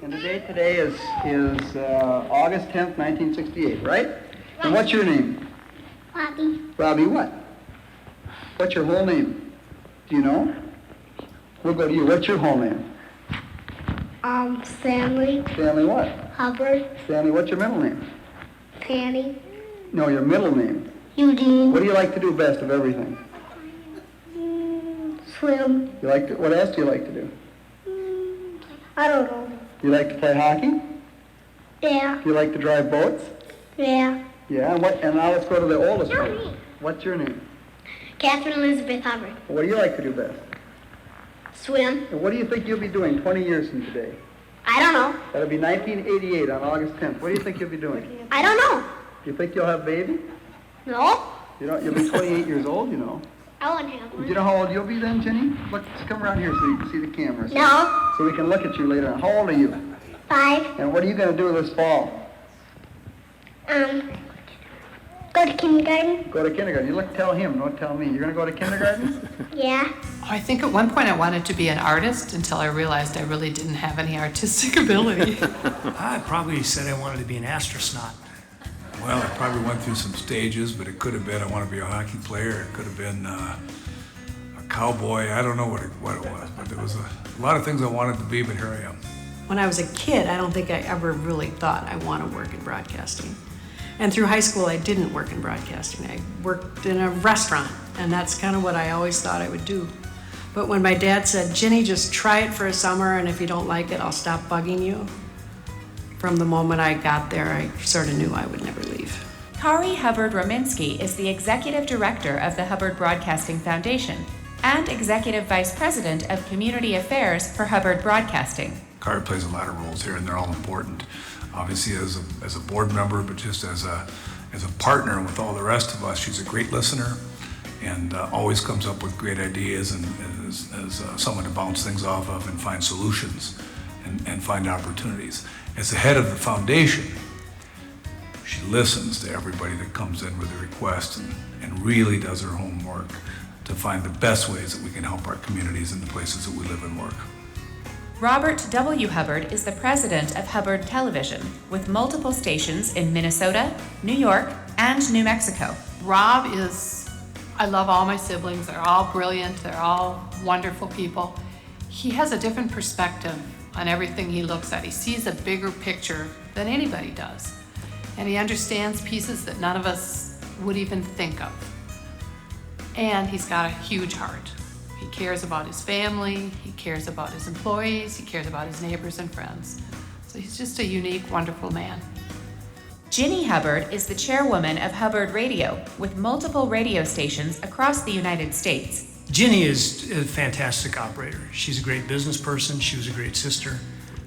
And the date today is August 10th, 1968, right? And what's your name? Robbie. Robbie what? What's your whole name? Do you know? We'll go to you. What's your whole name? Stanley. Stanley what? Hubbard. Stanley, what's your middle name? Fanny. No, your middle name. Eugene. What do you like to do best of everything? Swim. You like to, what else do you like to do? I don't know. You like to play hockey? Yeah. You like to drive boats? Yeah. Yeah, and now let's go to the oldest one. What's your name? Catherine Elizabeth Hubbard. What do you like to do best? Swim. And what do you think you'll be doing 20 years from today? I don't know. That'll be 1988 on August 10th. What do you think you'll be doing? I don't know. You think you'll have a baby? No. You'll be 28 years old, you know. I won't have Do one. you know how old you'll be then, Jenny? Look, just come around here so you can see the camera. No. So we can look at you later on. How old are you? 5. And what are you going to do this fall? Go to kindergarten. Go to kindergarten. You tell him, don't tell me. You're going to go to kindergarten? Yeah. I think at one point I wanted to be an artist until I realized I really didn't have any artistic ability. I probably said I wanted to be an astronaut. Well, I probably went through some stages, but it could have been I want to be a hockey player. It could have been a cowboy. I don't know what it was, but there was a lot of things I wanted to be, but here I am. When I was a kid, I don't think I ever really thought I want to work in broadcasting. And through high school, I didn't work in broadcasting. I worked in a restaurant, and that's kind of what I always thought I would do. But when my dad said, Ginny, just try it for a summer, and if you don't like it, I'll stop bugging you. From the moment I got there, I sort of knew I would never leave. Kari Hubbard-Rominsky is the Executive Director of the Hubbard Broadcasting Foundation and Executive Vice President of Community Affairs for Hubbard Broadcasting. Kari plays a lot of roles here, and they're all important. Obviously, as a board member, but just as a partner with all the rest of us, she's a great listener and always comes up with great ideas and as someone to bounce things off of and find solutions and find opportunities. As the head of the foundation, she listens to everybody that comes in with a request and really does her homework to find the best ways that we can help our communities and the places that we live and work. Robert W. Hubbard is the president of Hubbard Television, with multiple stations in Minnesota, New York, and New Mexico. Rob I love all my siblings. They're all brilliant. They're all wonderful people. He has a different perspective on everything he looks at. He sees a bigger picture than anybody does. And he understands pieces that none of us would even think of. And he's got a huge heart. He cares about his family, he cares about his employees, he cares about his neighbors and friends. So he's just a unique, wonderful man. Ginny Hubbard is the chairwoman of Hubbard Radio, with multiple radio stations across the United States. Ginny is a fantastic operator. She's a great business person. She was a great sister.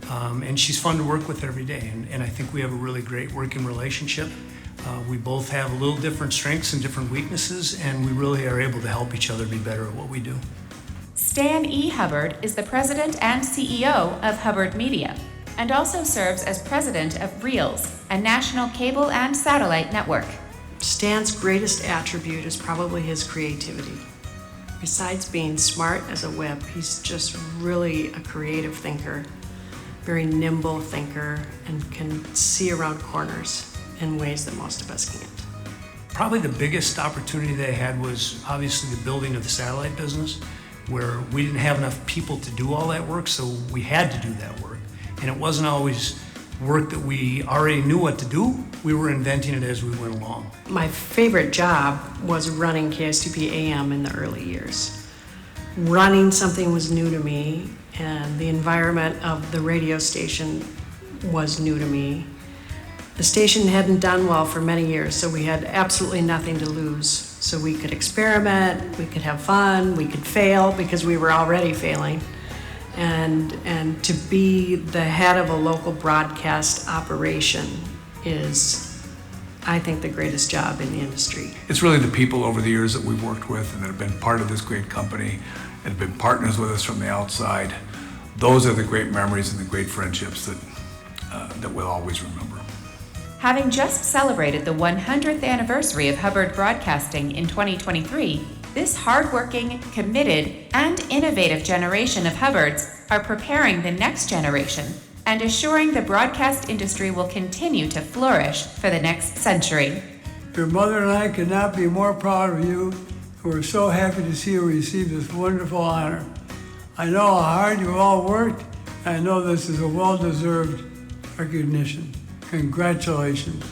And she's fun to work with every day. And I think we have a really great working relationship. We both have a little different strengths and different weaknesses, and we really are able to help each other be better at what we do. Stan E. Hubbard is the president and CEO of Hubbard Media, and also serves as president of Reels, a national cable and satellite network. Stan's greatest attribute is probably his creativity. Besides being smart as a whip, he's just really a creative thinker, very nimble thinker, and can see around corners in ways that most of us can't. Probably the biggest opportunity they had was obviously the building of the satellite business, where we didn't have enough people to do all that work, so we had to do that work. And it wasn't always work that we already knew what to do. We were inventing it as we went along. My favorite job was running KSTP AM in the early years. Running something was new to me, and the environment of the radio station was new to me. The station hadn't done well for many years, so we had absolutely nothing to lose. So we could experiment, we could have fun, we could fail because we were already failing. And to be the head of a local broadcast operation is, I think, the greatest job in the industry. It's really the people over the years that we've worked with and that have been part of this great company and have been partners with us from the outside. Those are the great memories and the great friendships that we'll always remember. Having just celebrated the 100th anniversary of Hubbard Broadcasting in 2023, this hardworking, committed, and innovative generation of Hubbards are preparing the next generation and assuring the broadcast industry will continue to flourish for the next century. Your mother and I could not be more proud of you. We're so happy to see you receive this wonderful honor. I know how hard you all worked. I know this is a well-deserved recognition. Congratulations.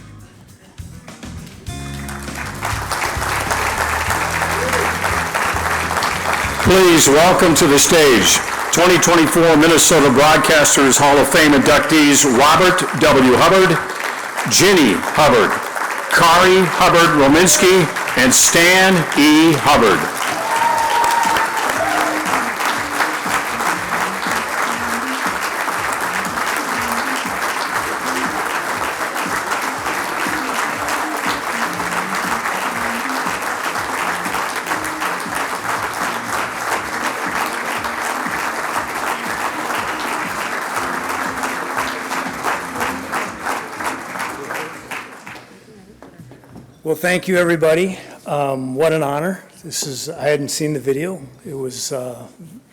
Please welcome to the stage 2024 Minnesota Broadcasters Hall of Fame inductees Robert W. Hubbard, Ginny Hubbard, Kari Hubbard-Rominski, and Stan E. Hubbard. Well, thank you, everybody. What an honor. I hadn't seen the video. It was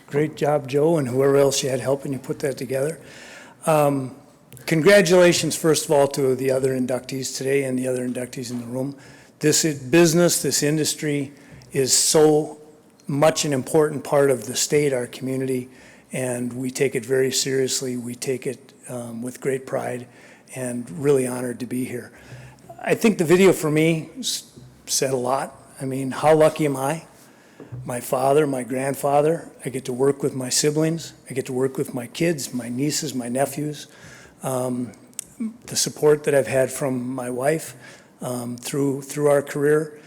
great job, Joe, and whoever else you had helping you put that together. Congratulations, first of all, to the other inductees today and the other inductees in the room. This business, this industry is so much an important part of the state, our community, and we take it very seriously. We take it with great pride and really honored to be here. I think the video for me said a lot. I mean, how lucky am I? My father, my grandfather, I get to work with my siblings, I get to work with my kids, my nieces, my nephews. The support that I've had from my wife through our career.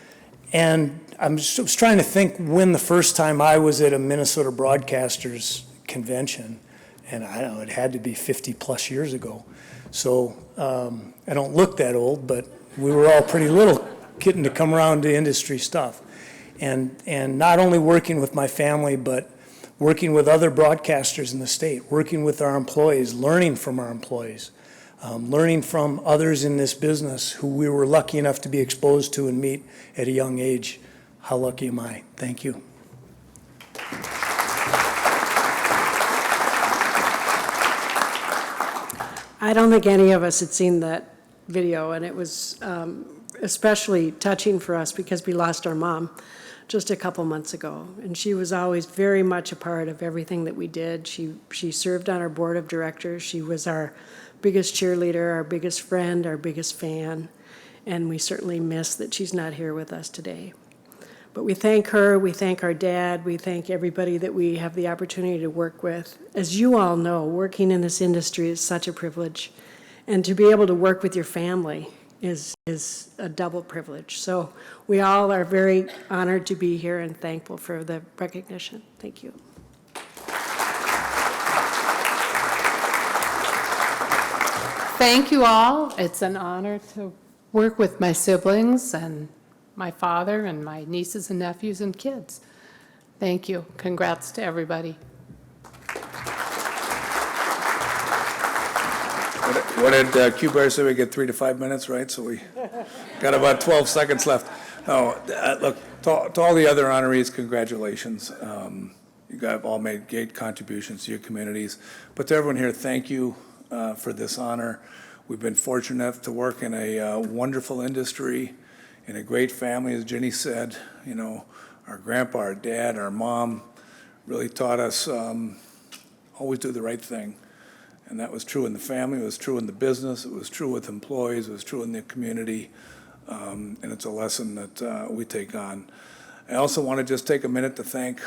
And I was trying to think when the first time I was at a Minnesota Broadcasters convention, and I don't know, it had to be 50 plus years ago. So I don't look that old, but we were all pretty little getting to come around to industry stuff. And not only working with my family, but working with other broadcasters in the state, working with our employees, learning from our employees, learning from others in this business who we were lucky enough to be exposed to and meet at a young age. How lucky am I? Thank you. I don't think any of us had seen that video, and it was especially touching for us because we lost our mom just a couple months ago, and she was always very much a part of everything that we did. She served on our board of directors. She was our biggest cheerleader, our biggest friend, our biggest fan, and we certainly miss that she's not here with us today. But we thank her, we thank our dad, we thank everybody that we have the opportunity to work with. As you all know, working in this industry is such a privilege, and to be able to work with your family is a double privilege. So we all are very honored to be here and thankful for the recognition. Thank you. Thank you all. It's an honor to work with my siblings and my father and my nieces and nephews and kids. Thank you. Congrats to everybody. What did Q Bear say? We get 3 to 5 minutes, right? So we got about 12 seconds left. No, look, to all the other honorees, congratulations. You guys all made great contributions to your communities. But to everyone here, thank you for this honor. We've been fortunate enough to work in a wonderful industry, in a great family, as Ginny said. You know, our grandpa, our dad, our mom really taught us always do the right thing. And that was true in the family, it was true in the business, it was true with employees, it was true in the community, and it's a lesson that we take on. I also want to just take a minute to thank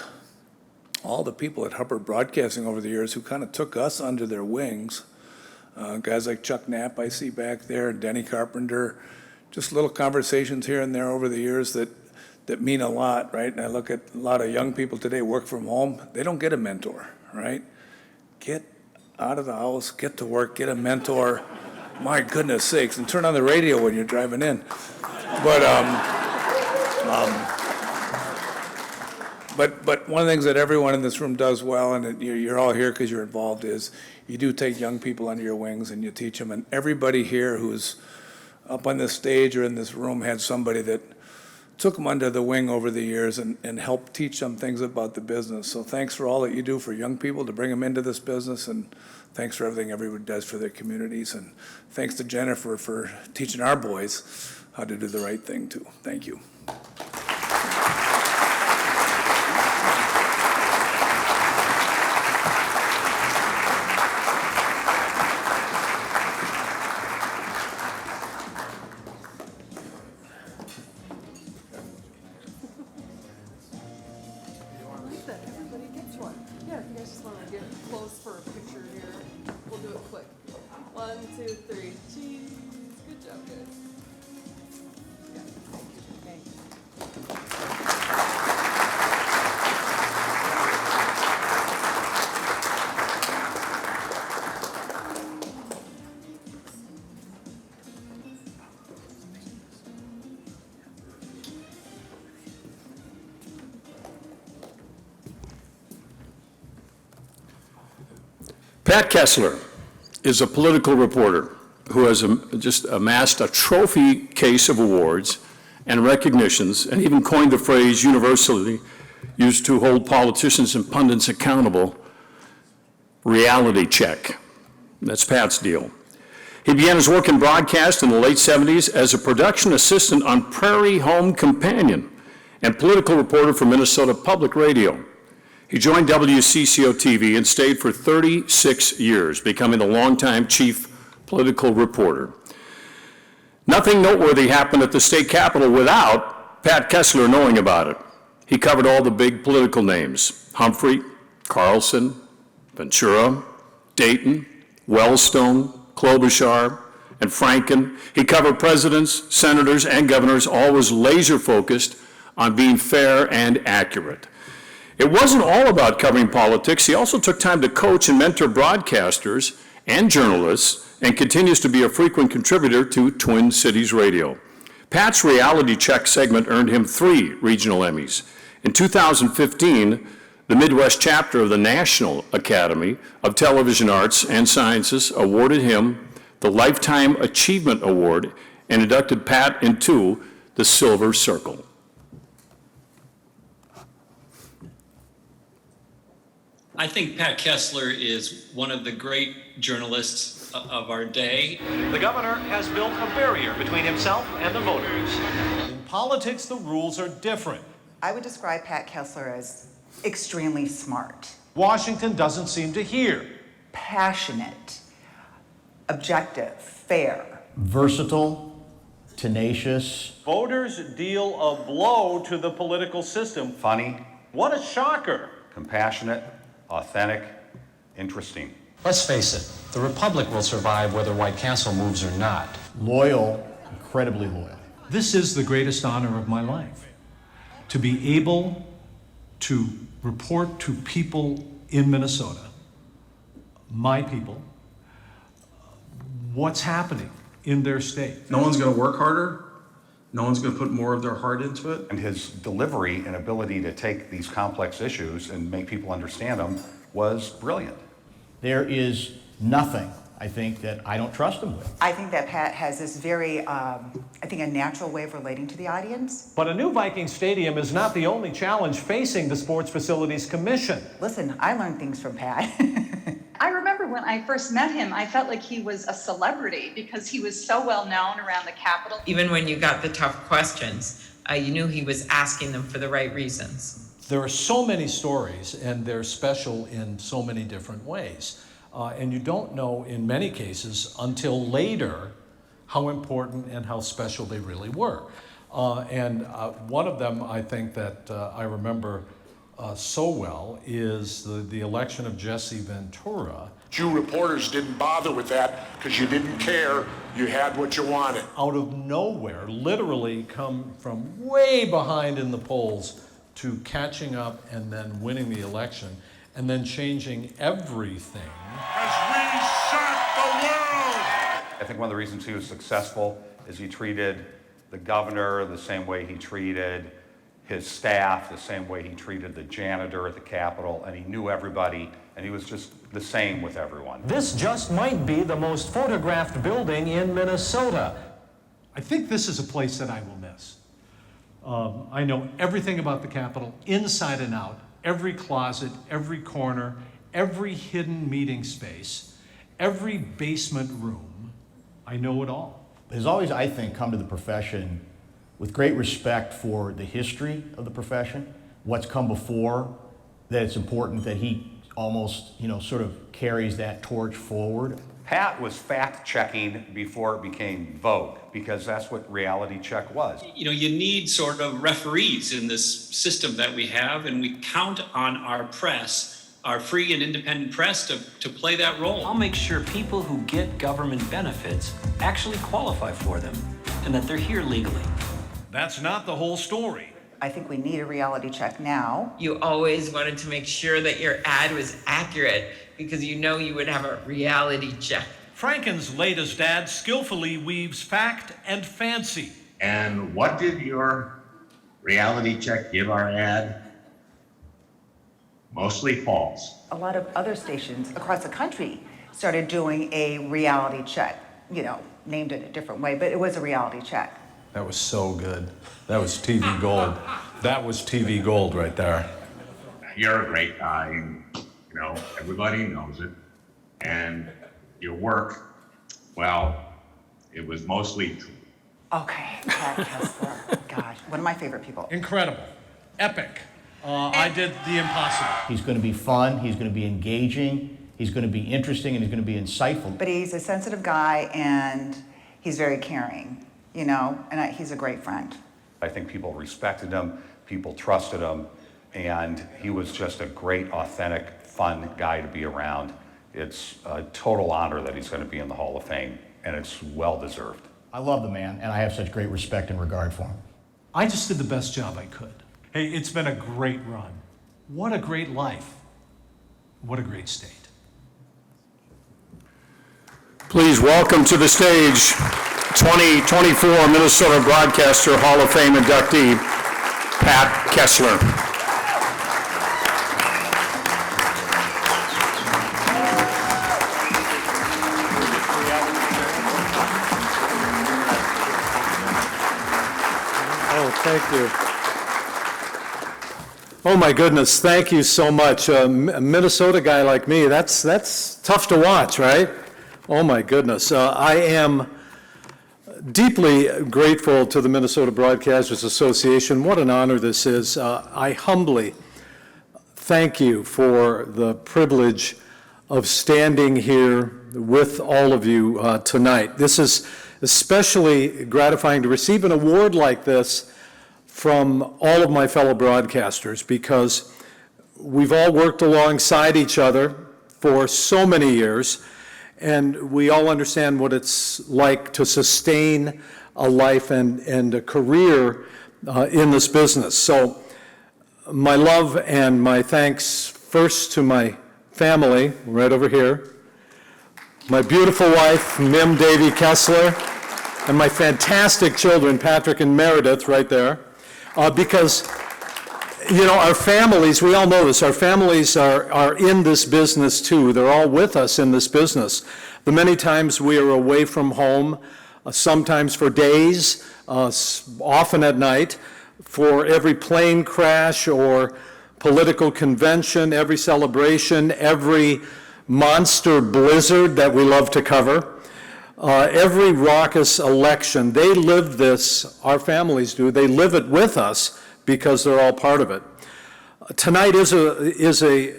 all the people at Hubbard Broadcasting over the years who kind of took us under their wings. Guys like Chuck Knapp I see back there, and Denny Carpenter, just little conversations here and there over the years that mean a lot, right? And I look at a lot of young people today work from home, they don't get a mentor, right? Get out of the house, get to work, get a mentor. My goodness sakes, and turn on the radio when you're driving in. But one of the things that everyone in this room does well, and you're all here because you're involved, is you do take young people under your wings and you teach them. And everybody here who's up on this stage or in this room had somebody that took them under the wing over the years and helped teach them things about the business. So thanks for all that you do for young people to bring them into this business, and thanks for everything everyone does for their communities. And thanks to Jennifer for teaching our boys how to do the right thing too. Thank you. Everybody gets one. Yeah, if you guys just want to get close for a picture here, we'll do it quick. 1, 2, 3. Cheese. Good job, guys. Yeah, thank you. Pat Kessler is a political reporter who has just amassed a trophy case of awards and recognitions, and even coined the phrase universally used to hold politicians and pundits accountable, reality check. That's Pat's deal. He began his work in broadcast in the late 70s as a production assistant on Prairie Home Companion and political reporter for Minnesota Public Radio. He joined WCCO-TV and stayed for 36 years, becoming the longtime chief political reporter. Nothing noteworthy happened at the state capitol without Pat Kessler knowing about it. He covered all the big political names: Humphrey, Carlson, Ventura, Dayton, Wellstone, Klobuchar, and Franken. He covered presidents, senators, and governors, always laser-focused on being fair and accurate. It wasn't all about covering politics. He also took time to coach and mentor broadcasters and journalists, and continues to be a frequent contributor to Twin Cities Radio. Pat's Reality Check segment earned him 3 regional Emmys. In 2015, the Midwest chapter of the National Academy of Television Arts and Sciences awarded him the Lifetime Achievement Award and inducted Pat into the Silver Circle. I think Pat Kessler is one of the great journalists of our day. The governor has built a barrier between himself and the voters. In politics, the rules are different. I would describe Pat Kessler as extremely smart. Washington doesn't seem to hear. Passionate, objective, fair. Versatile, tenacious. Voters deal a blow to the political system. Funny. What a shocker. Compassionate, authentic, interesting. Let's face it, the Republic will survive whether White Castle moves or not. Loyal, incredibly loyal. This is the greatest honor of my life. To be able to report to people in Minnesota, my people, what's happening in their state. No one's going to work harder. No one's going to put more of their heart into it. And his delivery and ability to take these complex issues and make people understand them was brilliant. There is nothing, I think, that I don't trust him with. I think that Pat has this very, a natural way of relating to the audience. But a new Viking stadium is not the only challenge facing the Sports Facilities Commission. Listen, I learned things from Pat. I remember when I first met him, I felt like he was a celebrity because he was so well known around the Capitol. Even when you got the tough questions, you knew he was asking them for the right reasons. There are so many stories, and they're special in so many different ways. And you don't know, in many cases, until later, how important and how special they really were. And one of them, I think, that I remember so well is the election of Jesse Ventura. You reporters didn't bother with that because you didn't care. You had what you wanted. Out of nowhere, literally come from way behind in the polls to catching up and then winning the election and then changing everything. As we shock the world! I think one of the reasons he was successful is he treated the governor the same way he treated his staff, the same way he treated the janitor at the Capitol, and he knew everybody, and he was just the same with everyone. This just might be the most photographed building in Minnesota. I think this is a place that I will miss. I know everything about the Capitol, inside and out, every closet, every corner, every hidden meeting space, every basement room. I know it all. Has always, I think, come to the profession with great respect for the history of the profession, what's come before, that it's important that he almost, sort of carries that torch forward. Pat was fact-checking before it became Vogue, because that's what reality check was. You need sort of referees in this system that we have, and we count on our press, our free and independent press, to play that role. I'll make sure people who get government benefits actually qualify for them, and that they're here legally. That's not the whole story. I think we need a reality check now. You always wanted to make sure that your ad was accurate because you would have a reality check. Franken's latest ad skillfully weaves fact and fancy. And what did your reality check give our ad? Mostly false. A lot of other stations across the country started doing a reality check, named it a different way, but it was a reality check. That was so good. That was TV gold. That was TV gold right there. You're a great guy, and everybody knows it. And your work, well, it was mostly true. Okay, Pat Kessler. Gosh, one of my favorite people. Incredible. Epic. I did the impossible. He's going to be fun, he's going to be engaging, he's going to be interesting, and he's going to be insightful. But he's a sensitive guy, and he's very caring, and he's a great friend. I think people respected him, people trusted him, and he was just a great, authentic, fun guy to be around. It's a total honor that he's going to be in the Hall of Fame, and it's well-deserved. I love the man, and I have such great respect and regard for him. I just did the best job I could. Hey, it's been a great run. What a great life. What a great state. Please welcome to the stage 2024 Minnesota Broadcaster Hall of Fame inductee, Pat Kessler. Oh, thank you. Oh my goodness, thank you so much. A Minnesota guy like me, that's tough to watch, right? Oh my goodness. I am deeply grateful to the Minnesota Broadcasters Association. What an honor this is. I humbly thank you for the privilege of standing here with all of you tonight. This is especially gratifying to receive an award like this from all of my fellow broadcasters, because we've all worked alongside each other for so many years, and we all understand what it's like to sustain a life and a career in this business. So my love and my thanks first to my family, right over here, my beautiful wife, Mim Davy Kessler, and my fantastic children, Patrick and Meredith, right there. Because, our families, we all know this, our families are in this business too. They're all with us in this business. The many times we are away from home, sometimes for days, often at night, for every plane crash or political convention, every celebration, every monster blizzard that we love to cover. Every raucous election, they live this, our families do, they live it with us because they're all part of it. Tonight is a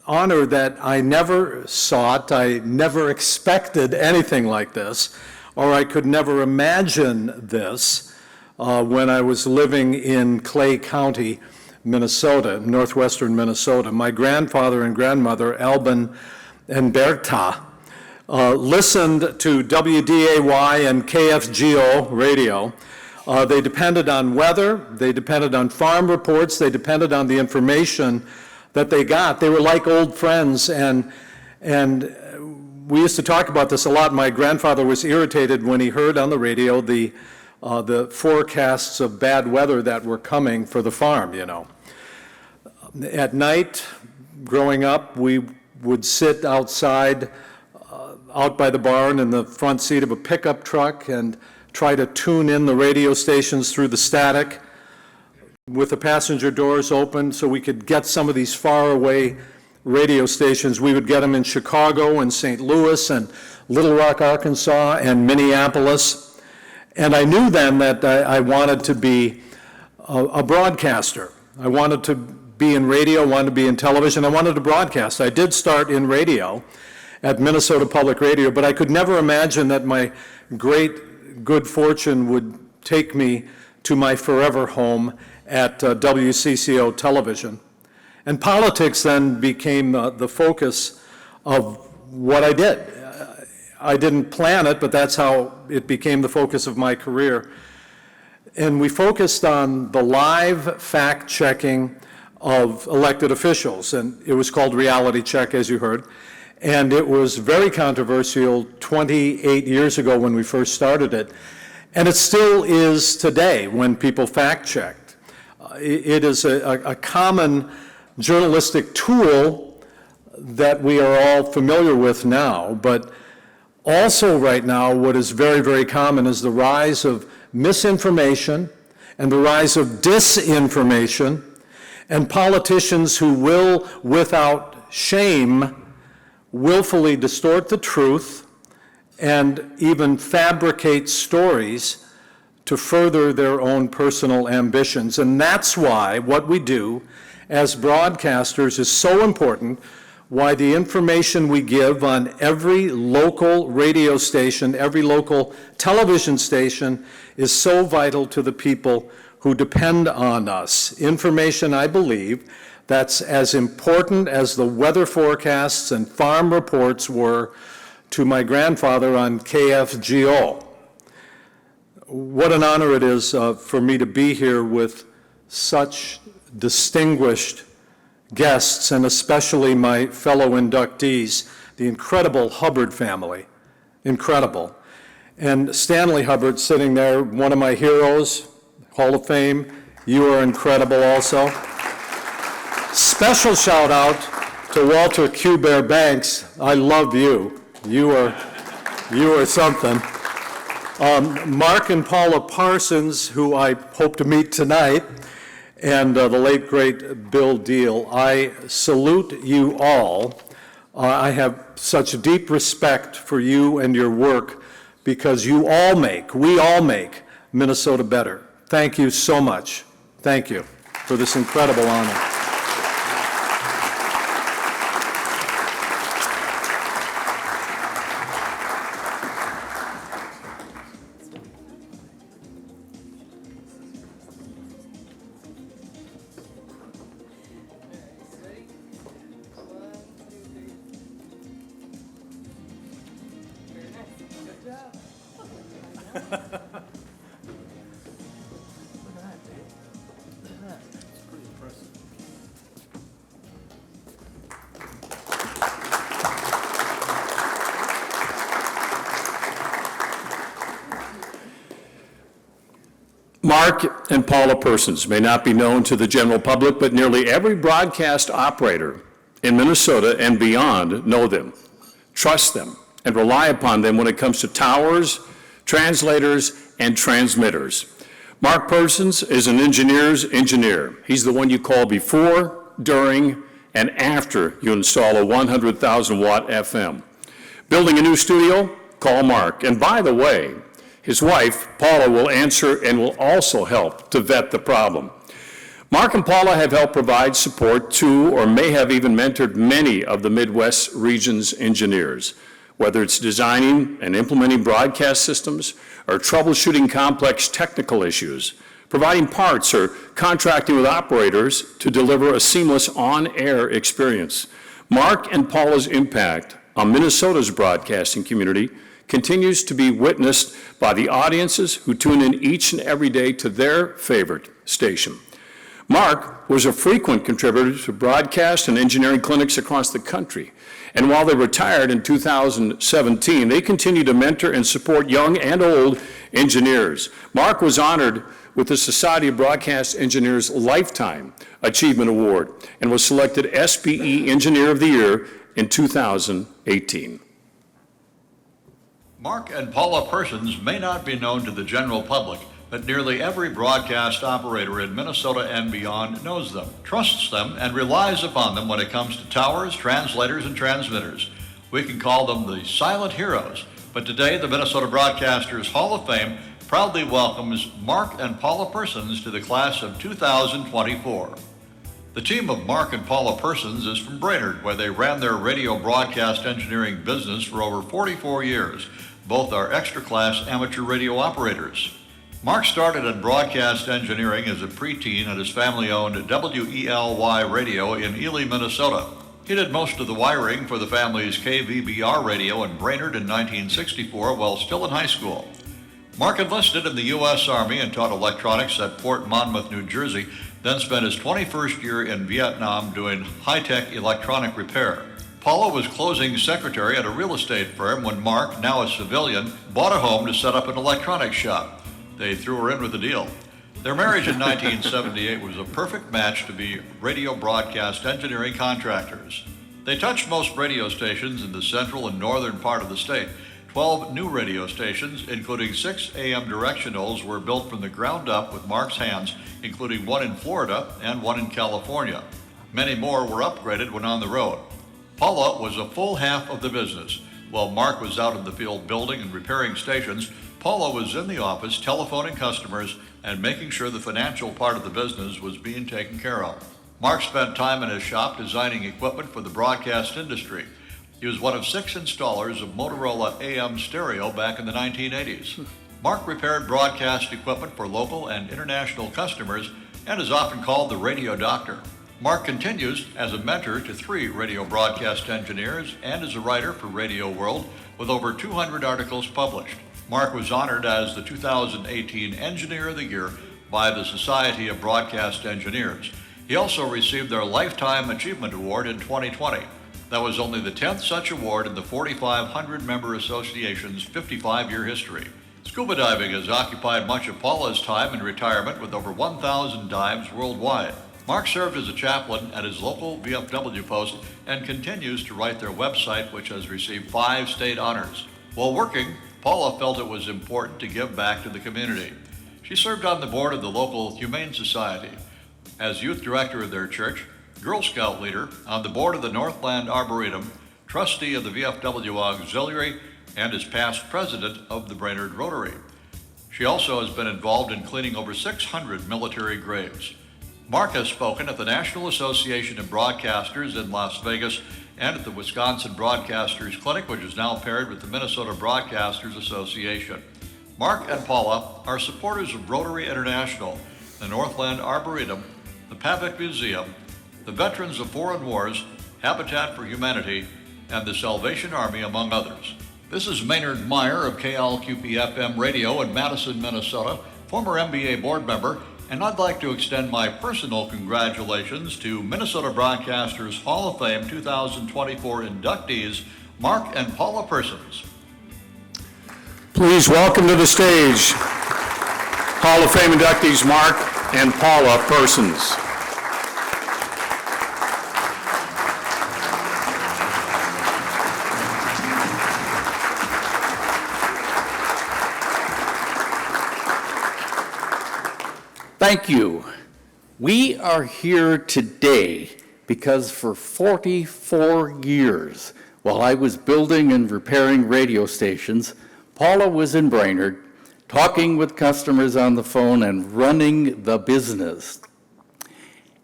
honor that I never sought, I never expected anything like this, or I could never imagine this when I was living in Clay County, Minnesota, northwestern Minnesota. My grandfather and grandmother, Alban and Bertha, listened to WDAY and KFGO radio. They depended on weather, they depended on farm reports, they depended on the information that they got. They were like old friends, and we used to talk about this a lot. My grandfather was irritated when he heard on the radio the forecasts of bad weather that were coming for the farm, At night, growing up, we would sit outside out by the barn in the front seat of a pickup truck and try to tune in the radio stations through the static with the passenger doors open so we could get some of these faraway radio stations. We would get them in Chicago and St. Louis and Little Rock, Arkansas, and Minneapolis. And I knew then that I wanted to be a broadcaster. I wanted to be in radio, wanted to be in television, I wanted to broadcast. I did start in radio at Minnesota Public Radio, but I could never imagine that my great good fortune would take me to my forever home at WCCO Television. And politics then became the focus of what I did. I didn't plan it, but that's how it became the focus of my career. And we focused on the live fact-checking of elected officials, and it was called Reality Check, as you heard. And it was very controversial 28 years ago when we first started it. And it still is today when people fact-checked. It is a common journalistic tool that we are all familiar with now, but also right now what is very, very common is the rise of misinformation and the rise of disinformation and politicians who will, without shame, willfully distort the truth and even fabricate stories to further their own personal ambitions. And that's why what we do as broadcasters is so important, why the information we give on every local radio station, every local television station is so vital to the people who depend on us. Information, I believe, that's as important as the weather forecasts and farm reports were to my grandfather on KFGO. What an honor it is for me to be here with such distinguished guests, and especially my fellow inductees, the incredible Hubbard family, incredible. And Stanley Hubbard sitting there, one of my heroes, Hall of Fame, you are incredible also. Special shout out to Walter Q. Bear Banks, I love you. You are something. Mark and Paula Parsons, who I hope to meet tonight, and the late, great Bill Deal. I salute you all. I have such deep respect for you and your work because we all make Minnesota better. Thank you so much. Thank you for this incredible honor. Mark and Paula Persons may not be known to the general public, but nearly every broadcast operator in Minnesota and beyond know them, trust them, and rely upon them when it comes to towers, translators, and transmitters. Mark Persons is an engineer's engineer. He's the one you call before, during, and after you install a 100,000 watt FM. Building a new studio? Call Mark. And by the way, his wife, Paula, will answer and will also help to vet the problem. Mark and Paula have helped provide support to, or may have even mentored many of the Midwest region's engineers, whether it's designing and implementing broadcast systems or troubleshooting complex technical issues, providing parts or contracting with operators to deliver a seamless on-air experience. Mark and Paula's impact on Minnesota's broadcasting community continues to be witnessed by the audiences who tune in each and every day to their favorite station. Mark was a frequent contributor to broadcast and engineering clinics across the country. And while they retired in 2017, they continue to mentor and support young and old engineers. Mark was honored with the Society of Broadcast Engineers Lifetime Achievement Award and was selected SBE Engineer of the Year in 2018. Mark and Paula Persons may not be known to the general public, but nearly every broadcast operator in Minnesota and beyond knows them, trusts them, and relies upon them when it comes to towers, translators, and transmitters. We can call them the silent heroes, but today the Minnesota Broadcasters Hall of Fame proudly welcomes Mark and Paula Persons to the class of 2024. The team of Mark and Paula Persons is from Brainerd, where they ran their radio broadcast engineering business for over 44 years. Both are extra-class amateur radio operators. Mark started in broadcast engineering as a preteen at his family-owned WELY radio in Ely, Minnesota. He did most of the wiring for the family's KVBR radio in Brainerd in 1964 while still in high school. Mark enlisted in the U.S. Army and taught electronics at Fort Monmouth, New Jersey, then spent his 21st year in Vietnam doing high-tech electronic repair. Paula was closing secretary at a real estate firm when Mark, now a civilian, bought a home to set up an electronics shop. They threw her in with the deal. Their marriage in 1978 was a perfect match to be radio broadcast engineering contractors. They touched most radio stations in the central and northern part of the state. 12 new radio stations, including 6 AM directionals, were built from the ground up with Mark's hands, including one in Florida and one in California. Many more were upgraded when on the road. Paula was a full half of the business. While Mark was out in the field building and repairing stations, Paula was in the office telephoning customers and making sure the financial part of the business was being taken care of. Mark spent time in his shop designing equipment for the broadcast industry. He was one of 6 installers of Motorola AM stereo back in the 1980s. Mark repaired broadcast equipment for local and international customers and is often called the radio doctor. Mark continues as a mentor to 3 radio broadcast engineers and is a writer for Radio World with over 200 articles published. Mark was honored as the 2018 Engineer of the Year by the Society of Broadcast Engineers. He also received their Lifetime Achievement Award in 2020. That was only the 10th such award in the 4,500-member association's 55-year history. Scuba diving has occupied much of Paula's time in retirement with over 1,000 dives worldwide. Mark served as a chaplain at his local VFW post and continues to write their website, which has received 5 state honors. While working, Paula felt it was important to give back to the community. She served on the board of the local Humane Society, as youth director of their church, Girl Scout leader, on the board of the Northland Arboretum, trustee of the VFW Auxiliary, and is past president of the Brainerd Rotary. She also has been involved in cleaning over 600 military graves. Mark has spoken at the National Association of Broadcasters in Las Vegas and at the Wisconsin Broadcasters Clinic, which is now paired with the Minnesota Broadcasters Association. Mark and Paula are supporters of Rotary International, the Northland Arboretum, the Pavic Museum, the Veterans of Foreign Wars, Habitat for Humanity, and the Salvation Army, among others. This is Maynard Meyer of KLQP-FM Radio in Madison, Minnesota, former MBA board member, and I'd like to extend my personal congratulations to Minnesota Broadcasters Hall of Fame 2024 inductees, Mark and Paula Persons. Please welcome to the stage Hall of Fame inductees Mark and Paula Persons. Thank you. We are here today because for 44 years, while I was building and repairing radio stations, Paula was in Brainerd, talking with customers on the phone and running the business.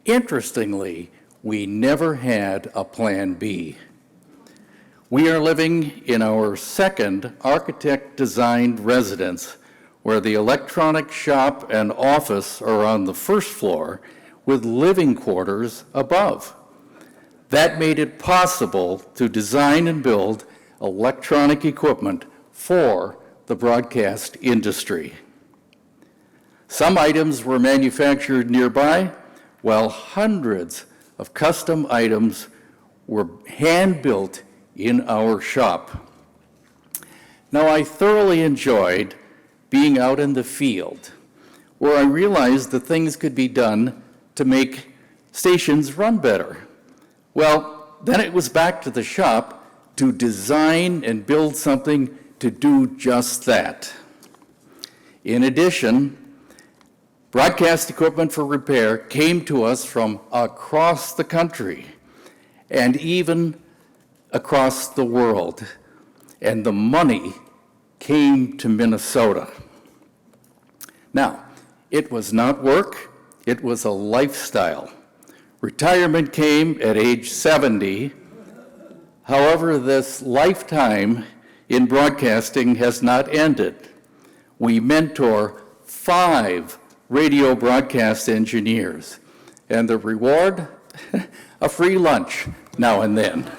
Interestingly, we never had a plan B. We are living in our second architect-designed residence, where the electronic shop and office are on the first floor with living quarters above. That made it possible to design and build electronic equipment for the broadcast industry. Some items were manufactured nearby, while hundreds of custom items were hand-built in our shop. Now, I thoroughly enjoyed being out in the field, where I realized that things could be done to make stations run better. Well, then it was back to the shop to design and build something to do just that. In addition, broadcast equipment for repair came to us from across the country and even across the world, and the money came to Minnesota. Now, it was not work, it was a lifestyle. Retirement came at age 70. However, this lifetime in broadcasting has not ended. We mentor 5 radio broadcast engineers, and the reward, a free lunch now and then.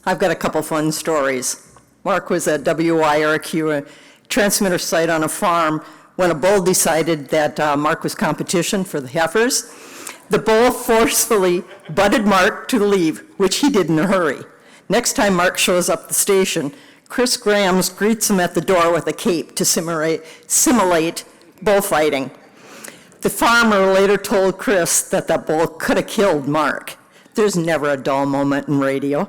I've got a couple fun stories. Mark was at WIRQ, a transmitter site on a farm, when a bull decided that Mark was competition for the heifers. The bull forcefully butted Mark to leave, which he did in a hurry. Next time Mark shows up at the station, Chris Grams greets him at the door with a cape to simulate bullfighting. The farmer later told Chris that the bull could have killed Mark. There's never a dull moment in radio.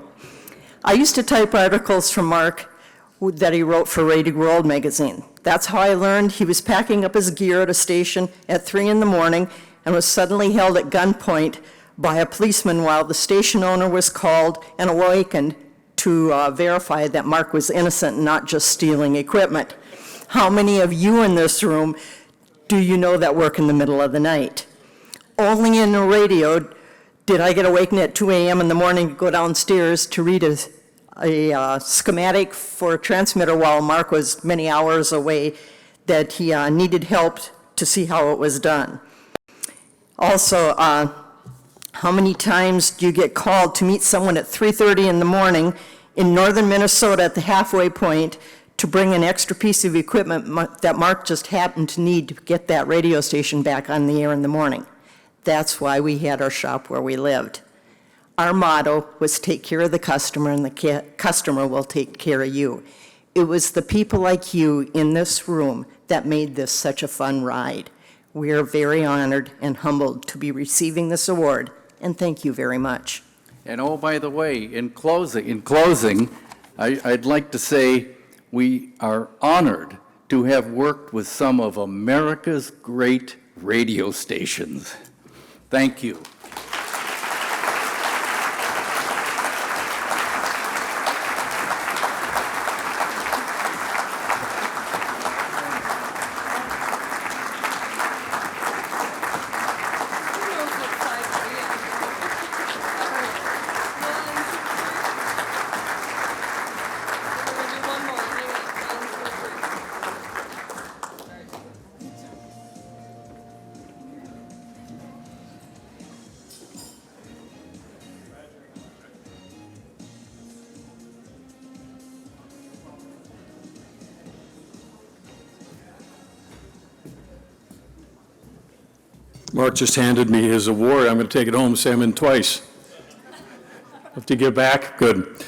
I used to type articles from Mark that he wrote for Radio World magazine. That's how I learned he was packing up his gear at a station at 3 in the morning and was suddenly held at gunpoint by a policeman while the station owner was called and awakened to verify that Mark was innocent and not just stealing equipment. How many of you in this room do you know that work in the middle of the night? Only in the radio did I get awakened at 2 a.m. in the morning to go downstairs to read a schematic for a transmitter while Mark was many hours away, that he needed help to see how it was done. Also, how many times do you get called to meet someone at 3:30 in the morning in northern Minnesota at the halfway point to bring an extra piece of equipment that Mark just happened to need to get that radio station back on the air in the morning? That's why we had our shop where we lived. Our motto was take care of the customer and the customer will take care of you. It was the people like you in this room that made this such a fun ride. We are very honored and humbled to be receiving this award, and thank you very much. And oh, by the way, in closing, I'd like to say we are honored to have worked with some of America's great radio stations. Thank you. Mark just handed me his award. I'm going to take it home and say I'm in twice. Have to give back? Good.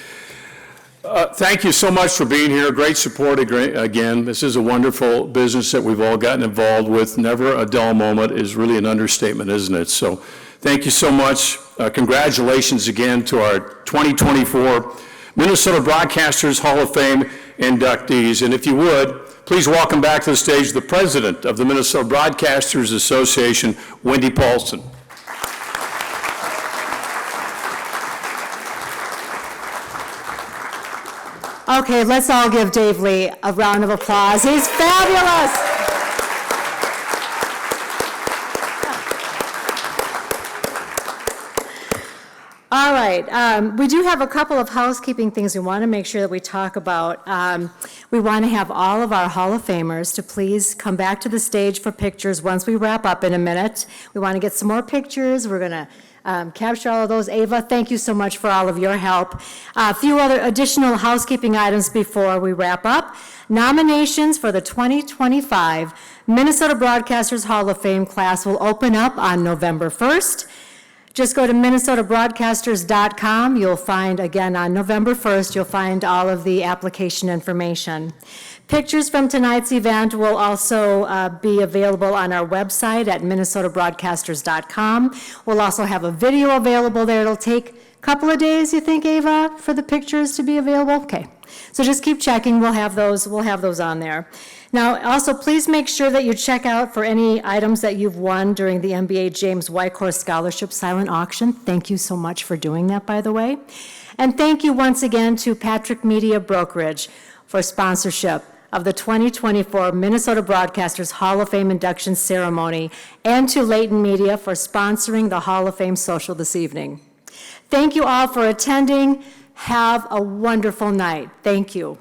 Thank you so much for being here. Great support again. This is a wonderful business that we've all gotten involved with. Never a dull moment is really an understatement, isn't it? So thank you so much. Congratulations again to our 2024 Minnesota Broadcasters Hall of Fame inductees. And if you would, please welcome back to the stage the president of the Minnesota Broadcasters Association, Wendy Paulson. Okay, let's all give Dave Lee a round of applause. He's fabulous. All right, we do have a couple of housekeeping things we want to make sure that we talk about. We want to have all of our Hall of Famers to please come back to the stage for pictures once we wrap up in a minute. We want to get some more pictures. We're going to capture all of those. Ava, thank you so much for all of your help. A few other additional housekeeping items before we wrap up. Nominations for the 2025 Minnesota Broadcasters Hall of Fame class will open up on November 1st. Just go to minnesotabroadcasters.com. You'll find, again, on November 1st, you'll find all of the application information. Pictures from tonight's event will also be available on our website at minnesotabroadcasters.com. We'll also have a video available there. It'll take a couple of days, you think, Ava, for the pictures to be available? Okay. So just keep checking. We'll have those on there. Now, also, please make sure that you check out for any items that you've won during the MBA James Wyckoff Scholarship Silent Auction. Thank you so much for doing that, by the way. And thank you once again to Patrick Media Brokerage for sponsorship of the 2024 Minnesota Broadcasters Hall of Fame induction ceremony, and to Leighton Media for sponsoring the Hall of Fame social this evening. Thank you all for attending. Have a wonderful night. Thank you.